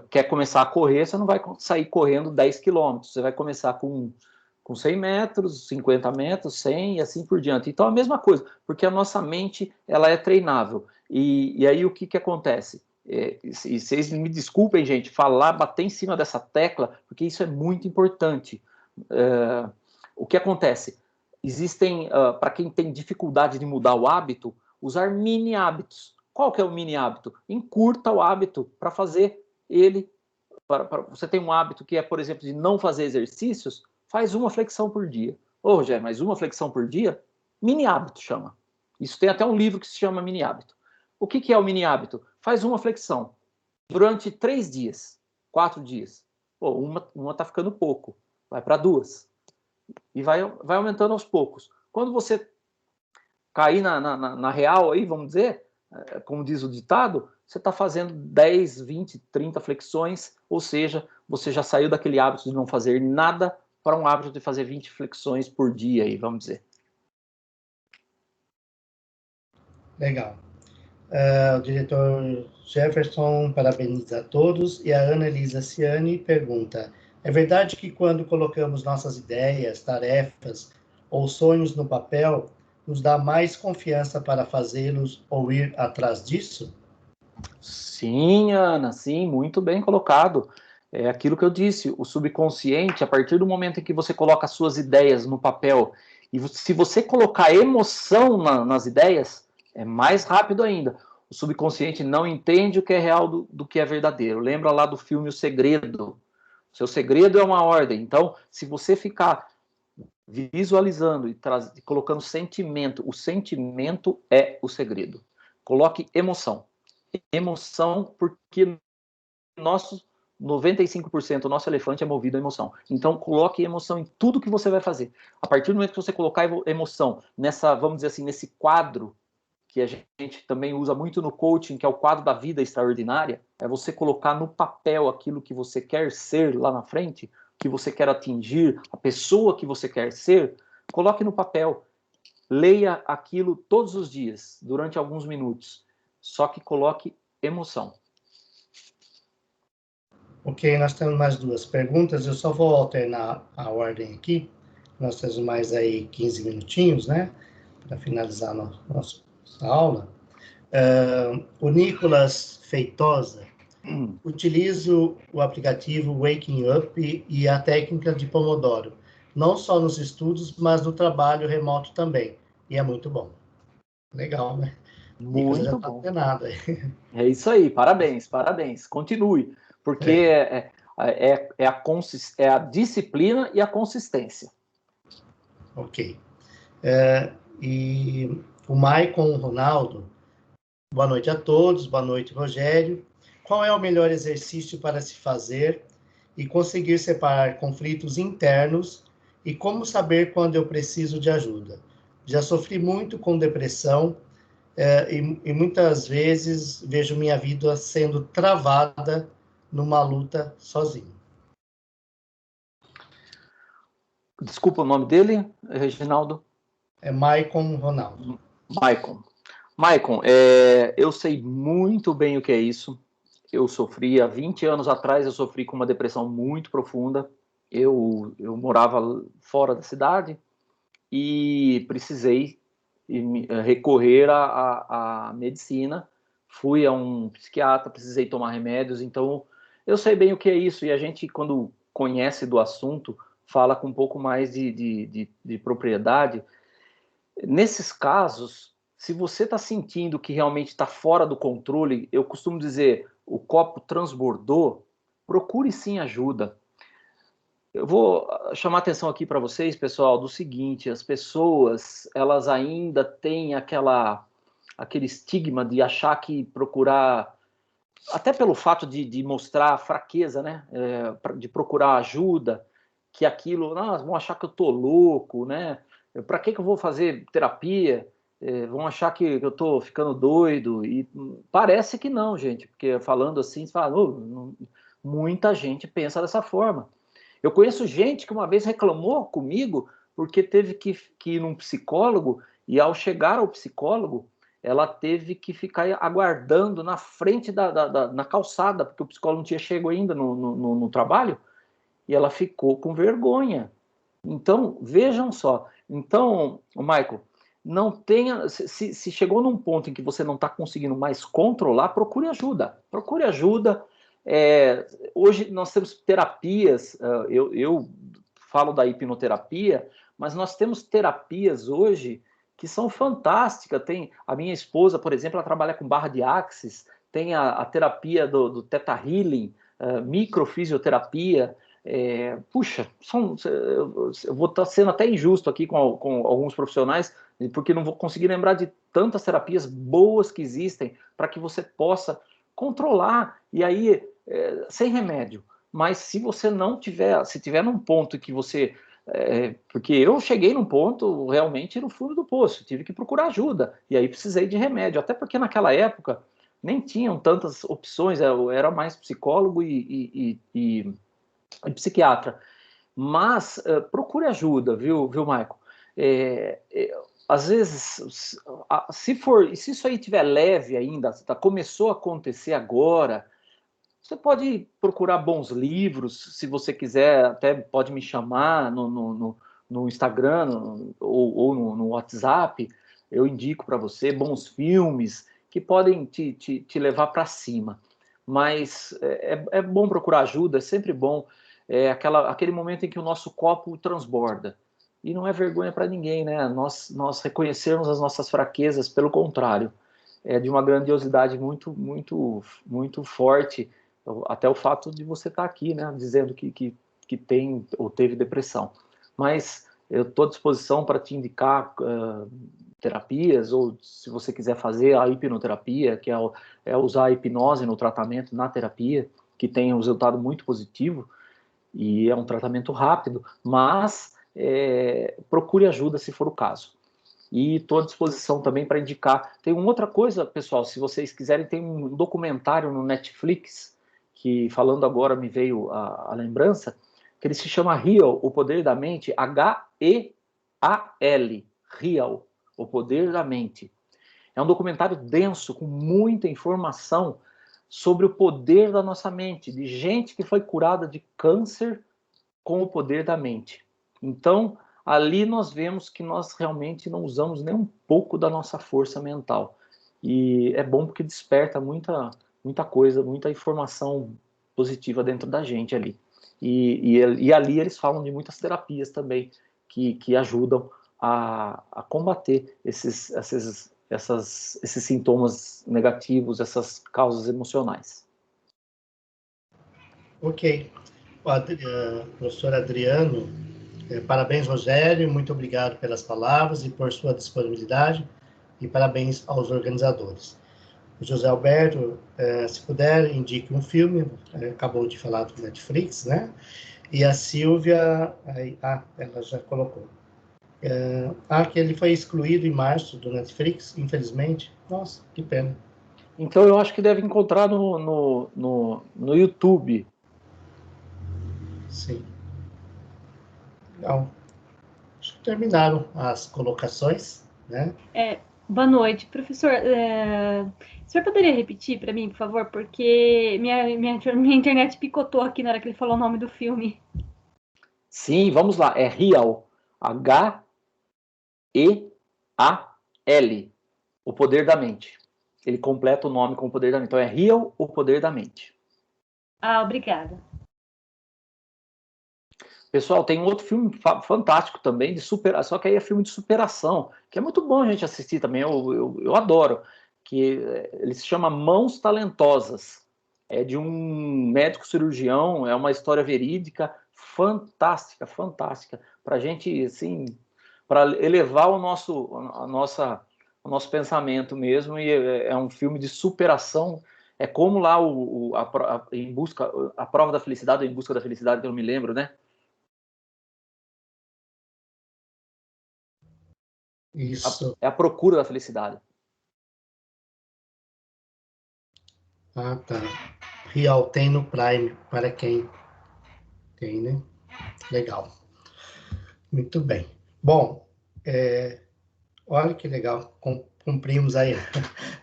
quer começar a correr, você não vai sair correndo 10 quilômetros, você vai começar com 100 metros, 50 metros, 100 e assim por diante. Então, a mesma coisa, porque a nossa mente ela é treinável. E aí o que acontece? E vocês me desculpem, gente, bater em cima dessa tecla, porque isso é muito importante. O que acontece? Existem, para quem tem dificuldade de mudar o hábito, usar mini hábitos. Qual que é o mini hábito? Encurta o hábito para fazer ele. Você tem um hábito que é, por exemplo, de não fazer exercícios, faz uma flexão por dia. Ô, Rogério, mas uma flexão por dia? Mini hábito chama. Isso tem até um livro que se chama Mini Hábito. O que é o mini hábito? Faz uma flexão durante 3 dias, 4 dias. Pô, uma tá ficando pouco, vai para 2. E vai aumentando aos poucos. Quando você cair na real aí, vamos dizer, como diz o ditado, você está fazendo 10, 20, 30 flexões, ou seja, você já saiu daquele hábito de não fazer nada para um hábito de fazer 20 flexões por dia, aí, vamos dizer. Legal. O diretor Jefferson parabeniza a todos e a Ana Elisa Ciani pergunta: é verdade que quando colocamos nossas ideias, tarefas ou sonhos no papel, nos dá mais confiança para fazê-los ou ir atrás disso? Sim, Ana, sim, muito bem colocado. É aquilo que eu disse, o subconsciente, a partir do momento em que você coloca as suas ideias no papel, e se você colocar emoção nas ideias, é mais rápido ainda. O subconsciente não entende o que é real do que é verdadeiro. Lembra lá do filme O Segredo? Seu segredo é uma ordem. Então, se você ficar visualizando e colocando sentimento, o sentimento é o segredo. Coloque emoção. Emoção, porque nosso 95% do nosso elefante é movido a emoção. Então, coloque emoção em tudo que você vai fazer. A partir do momento que você colocar emoção nessa, vamos dizer assim, nesse quadro que a gente também usa muito no coaching, que é o quadro da vida extraordinária, é você colocar no papel aquilo que você quer ser lá na frente, que você quer atingir, a pessoa que você quer ser, coloque no papel. Leia aquilo todos os dias, durante alguns minutos. Só que coloque emoção. Ok, nós temos mais 2 perguntas. Eu só vou alternar a ordem aqui. Nós temos mais aí 15 minutinhos, né? Para finalizar nossa aula. O Nicolas Feitosa. Utilizo o aplicativo Waking Up e a técnica de Pomodoro, não só nos estudos, mas no trabalho remoto também. E é muito bom. Legal, né? Muito já bom. Tá nada. É isso aí, parabéns, parabéns. Continue, porque é a disciplina e a consistência. Ok. E o Maicon Ronaldo, boa noite a todos, boa noite, Rogério. Qual é o melhor exercício para se fazer e conseguir separar conflitos internos e como saber quando eu preciso de ajuda? Já sofri muito com depressão e muitas vezes vejo minha vida sendo travada numa luta sozinho. Desculpa o nome dele, Reginaldo? É Maicon Ronaldo. Maicon, eu sei muito bem o que é isso. Eu sofri, há 20 anos atrás, eu sofri com uma depressão muito profunda. Eu morava fora da cidade e precisei recorrer à medicina. Fui a um psiquiatra, precisei tomar remédios. Então, eu sei bem o que é isso. E a gente, quando conhece do assunto, fala com um pouco mais de propriedade. Nesses casos, se você está sentindo que realmente está fora do controle, eu costumo dizer, o copo transbordou, procure sim ajuda. Eu vou chamar atenção aqui para vocês, pessoal, do seguinte: as pessoas, elas ainda têm aquele estigma de achar que procurar, até pelo fato de mostrar fraqueza, né, de procurar ajuda, que aquilo, vão achar que eu tô louco, né? Para que eu vou fazer terapia? Vão achar que eu tô ficando doido, e parece que não, gente, porque falando assim, você fala, muita gente pensa dessa forma. Eu conheço gente que uma vez reclamou comigo porque teve que ir num psicólogo, e ao chegar ao psicólogo, ela teve que ficar aguardando na frente na calçada, porque o psicólogo não tinha chegado ainda no trabalho, e ela ficou com vergonha. Então, vejam só. Então, Michael, não tenha. Se chegou num ponto em que você não está conseguindo mais controlar, procure ajuda. Procure ajuda. Hoje nós temos terapias, eu falo da hipnoterapia, mas nós temos terapias hoje que são fantásticas. Tem a minha esposa, por exemplo, ela trabalha com barra de axis, tem a terapia do Theta Healing, microfisioterapia. Puxa, eu vou estar sendo até injusto aqui com alguns profissionais, porque não vou conseguir lembrar de tantas terapias boas que existem para que você possa controlar, e aí, sem remédio. Mas se você não tiver, se tiver num ponto que você... porque eu cheguei num ponto realmente no fundo do poço, tive que procurar ajuda, e aí precisei de remédio, até porque naquela época nem tinham tantas opções, eu era mais psicólogo e psiquiatra. Mas procure ajuda, viu, Michael? Às vezes, se isso aí estiver leve ainda, começou a acontecer agora, você pode procurar bons livros, se você quiser, até pode me chamar no Instagram ou no WhatsApp, eu indico para você bons filmes que podem te levar para cima. Mas é bom procurar ajuda, é sempre bom. Aquele momento em que o nosso copo transborda. E não é vergonha para ninguém, né? Nós reconhecermos as nossas fraquezas, pelo contrário, é de uma grandiosidade muito, muito, muito forte, até o fato de você estar aqui, né? Dizendo que tem ou teve depressão. Mas eu estou à disposição para te indicar terapias, ou se você quiser fazer a hipnoterapia, que é usar a hipnose no tratamento, na terapia, que tem um resultado muito positivo, e é um tratamento rápido, mas procure ajuda se for o caso. E estou à disposição também para indicar. Tem uma outra coisa, pessoal, se vocês quiserem, tem um documentário no Netflix, que falando agora me veio a lembrança, que ele se chama Heal, o Poder da Mente, H-E-A-L, Heal, o Poder da Mente. É um documentário denso, com muita informação sobre o poder da nossa mente, de gente que foi curada de câncer com o poder da mente. Então, ali nós vemos que nós realmente não usamos nem um pouco da nossa força mental. E é bom porque desperta muita coisa, muita informação positiva dentro da gente ali. E ali eles falam de muitas terapias também que ajudam a combater esses sintomas negativos, essas causas emocionais. Ok. Professor Adriano, parabéns, Rogério, muito obrigado pelas palavras e por sua disponibilidade, e parabéns aos organizadores. O José Alberto, se puder, indique um filme, acabou de falar do Netflix, né? E a Silvia, ela já colocou. Que ele foi excluído em março do Netflix, infelizmente. Nossa, que pena. Então eu acho que deve encontrar no YouTube. Sim. Legal. Acho que terminaram as colocações, né? Boa noite, professor. O senhor poderia repetir para mim, por favor? Porque minha internet picotou aqui na hora que ele falou o nome do filme. Sim, vamos lá. É Heal. H-E-A-L. O Poder da Mente. Ele completa o nome com o Poder da Mente. Então é Heal, o Poder da Mente. Obrigada. Pessoal, tem um outro filme fantástico também, de superação, só que aí é filme de superação, que é muito bom a gente assistir também, eu adoro, que ele se chama Mãos Talentosas, é de um médico cirurgião, é uma história verídica, fantástica, para a gente, assim, para elevar o nosso pensamento mesmo, e é um filme de superação. É como lá a prova da felicidade, ou Em Busca da Felicidade, que eu não me lembro, né? Isso. É a procura da felicidade. Ah, tá. Real tem no Prime, para quem tem, né? Legal. Muito bem. Bom, olha que legal. Cumprimos aí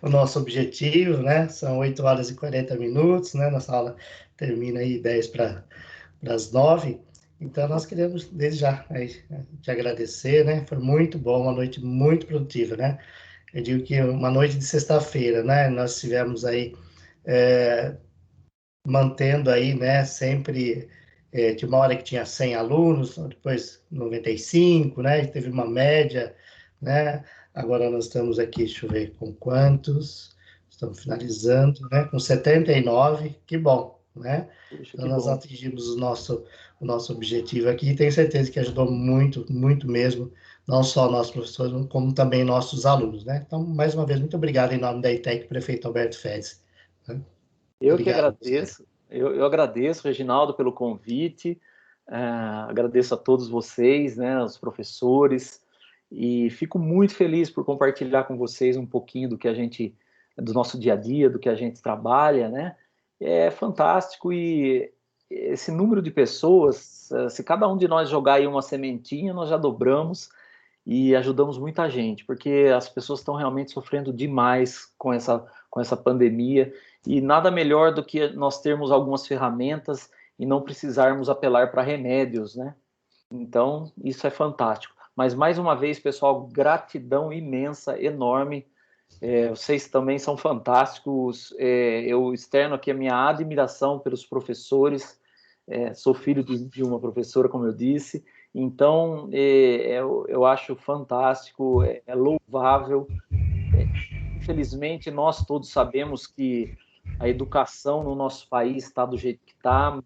o nosso objetivo, né? São 8 horas e 40 minutos, né? Nossa aula termina aí 10 para as 9. Então, nós queremos, desde já, aí, te agradecer, né? Foi muito bom, uma noite muito produtiva, né? Eu digo que uma noite de sexta-feira, né? Nós tivemos aí, mantendo aí, né? Sempre, de uma hora que tinha 100 alunos, depois 95, né? E teve uma média, né? Agora nós estamos aqui, deixa eu ver com quantos, estamos finalizando, né? Com 79, que bom, né? Puxa, Então que nós bom. atingimos o nosso objetivo aqui e tenho certeza que ajudou muito, muito mesmo, não só nossos professores, como também nossos alunos, né? Então, mais uma vez, muito obrigado em nome da ITEC, prefeito Alberto Fez. Né? Eu que Obrigado, Rogério. agradeço. Eu agradeço, Reginaldo, pelo convite. Agradeço a todos vocês, né, os professores, e fico muito feliz por compartilhar com vocês um pouquinho do nosso dia a dia, do que a gente trabalha, né? É fantástico e esse número de pessoas, se cada um de nós jogar aí uma sementinha, nós já dobramos e ajudamos muita gente, porque as pessoas estão realmente sofrendo demais com essa pandemia, e nada melhor do que nós termos algumas ferramentas e não precisarmos apelar para remédios, né? Então, isso é fantástico. Mas, mais uma vez, pessoal, gratidão imensa, enorme. Vocês também são fantásticos. Eu externo aqui a minha admiração pelos professores. Sou filho de uma professora, como eu disse. Então, eu acho fantástico, é louvável. Infelizmente, nós todos sabemos que a educação no nosso país está do jeito que está,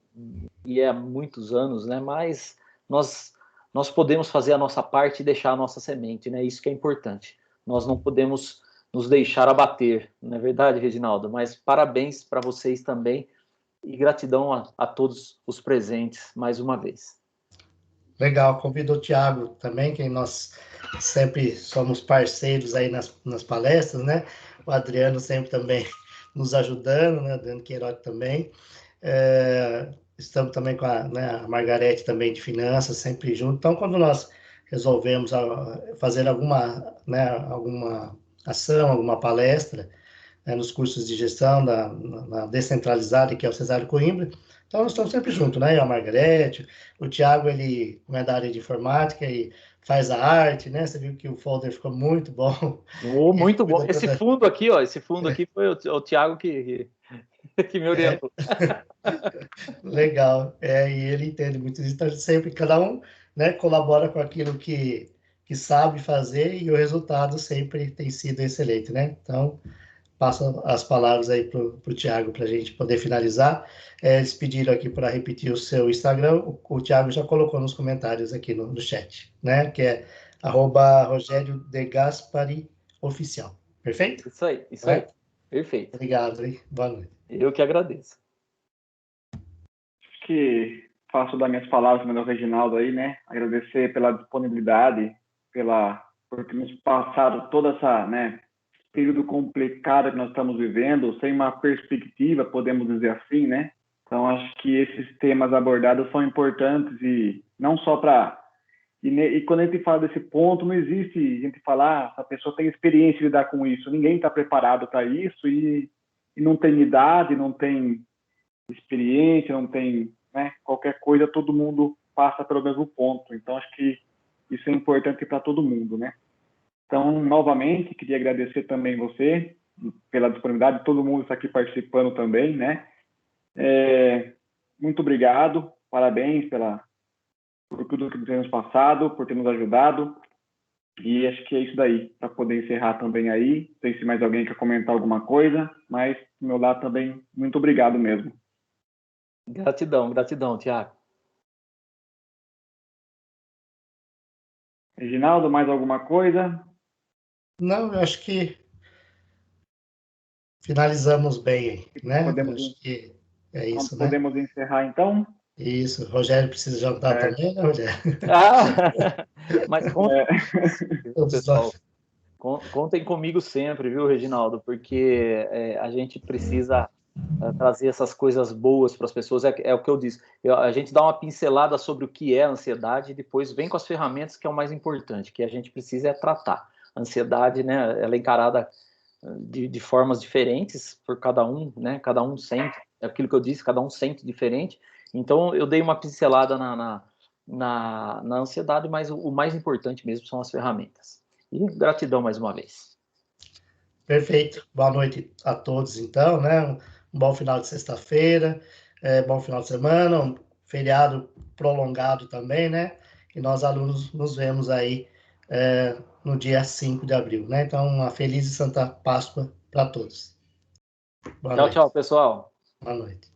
e é há muitos anos, né? Mas nós podemos fazer a nossa parte e deixar a nossa semente, né? Isso que é importante. Nós não podemos nos deixar abater, não é verdade, Reginaldo? Mas parabéns para vocês também e gratidão a todos os presentes mais uma vez. Legal, convido o Thiago também, que nós sempre somos parceiros aí nas palestras, né? O Adriano sempre também nos ajudando, né? O Adriano Queiroz também. Estamos também com a Margarete também de finanças, sempre junto. Então, quando nós resolvemos fazer alguma ação, alguma palestra, né, nos cursos de gestão na descentralizada, que é o Cesário Coimbra. Então, nós estamos sempre juntos, né? Eu, a Margarete, o Thiago, ele é da área de informática e faz a arte, né? Você viu que o folder ficou muito bom. Muito bom. Esse fundo aqui foi o Thiago que me orientou. Legal. E ele entende muito disso. Então, sempre, cada um, né, colabora com aquilo que sabe fazer e o resultado sempre tem sido excelente, né? Então, passo as palavras aí para o Thiago para a gente poder finalizar. Eles pediram aqui para repetir o seu Instagram. O Thiago já colocou nos comentários aqui no chat, né? Que é @Rogério de Gaspari Oficial. Perfeito? Isso aí. Perfeito. Obrigado, hein? Boa noite. Eu que agradeço. Que faço das minhas palavras, meu Reginaldo aí, né? Agradecer pela disponibilidade, por ter nos passado toda essa, né, período complicado que nós estamos vivendo, sem uma perspectiva, podemos dizer assim, né? Então, acho que esses temas abordados são importantes e não só para... E quando a gente fala desse ponto, não existe a gente falar, a pessoa tem experiência de lidar com isso, ninguém está preparado para isso e não tem idade, não tem experiência, não tem, né, qualquer coisa, todo mundo passa pelo mesmo ponto. Então, acho que isso é importante para todo mundo, né? Então, novamente, queria agradecer também você pela disponibilidade, todo mundo está aqui participando também, né? Muito obrigado, parabéns por tudo que temos passado, por ter nos ajudado, e acho que é isso daí, para poder encerrar também aí. Não sei se mais alguém quer comentar alguma coisa, mas do meu lado também, muito obrigado mesmo. Gratidão, Thiago. Reginaldo, mais alguma coisa? Não, eu acho que finalizamos bem, né? Podemos, Acho que é isso, né? podemos encerrar, então? Isso, o Rogério precisa jantar também, né, Rogério? Mas pessoal, contem comigo sempre, viu, Reginaldo? Porque a gente precisa trazer essas coisas boas para as pessoas. É o que eu disse. A gente dá uma pincelada sobre o que é a ansiedade e depois vem com as ferramentas, que é o mais importante, que a gente precisa tratar. A ansiedade, né, ela é encarada de formas diferentes por cada um, né? Cada um sente, é aquilo que eu disse, cada um sente diferente. Então, eu dei uma pincelada na ansiedade, mas o mais importante mesmo são as ferramentas. E gratidão mais uma vez. Perfeito. Boa noite a todos, então, né? Um bom final de sexta-feira, bom final de semana, um feriado prolongado também, né? E nós, alunos, nos vemos aí no dia 5 de abril, né? Então, uma feliz e santa Páscoa para todos. Boa noite. Tchau, pessoal. Boa noite.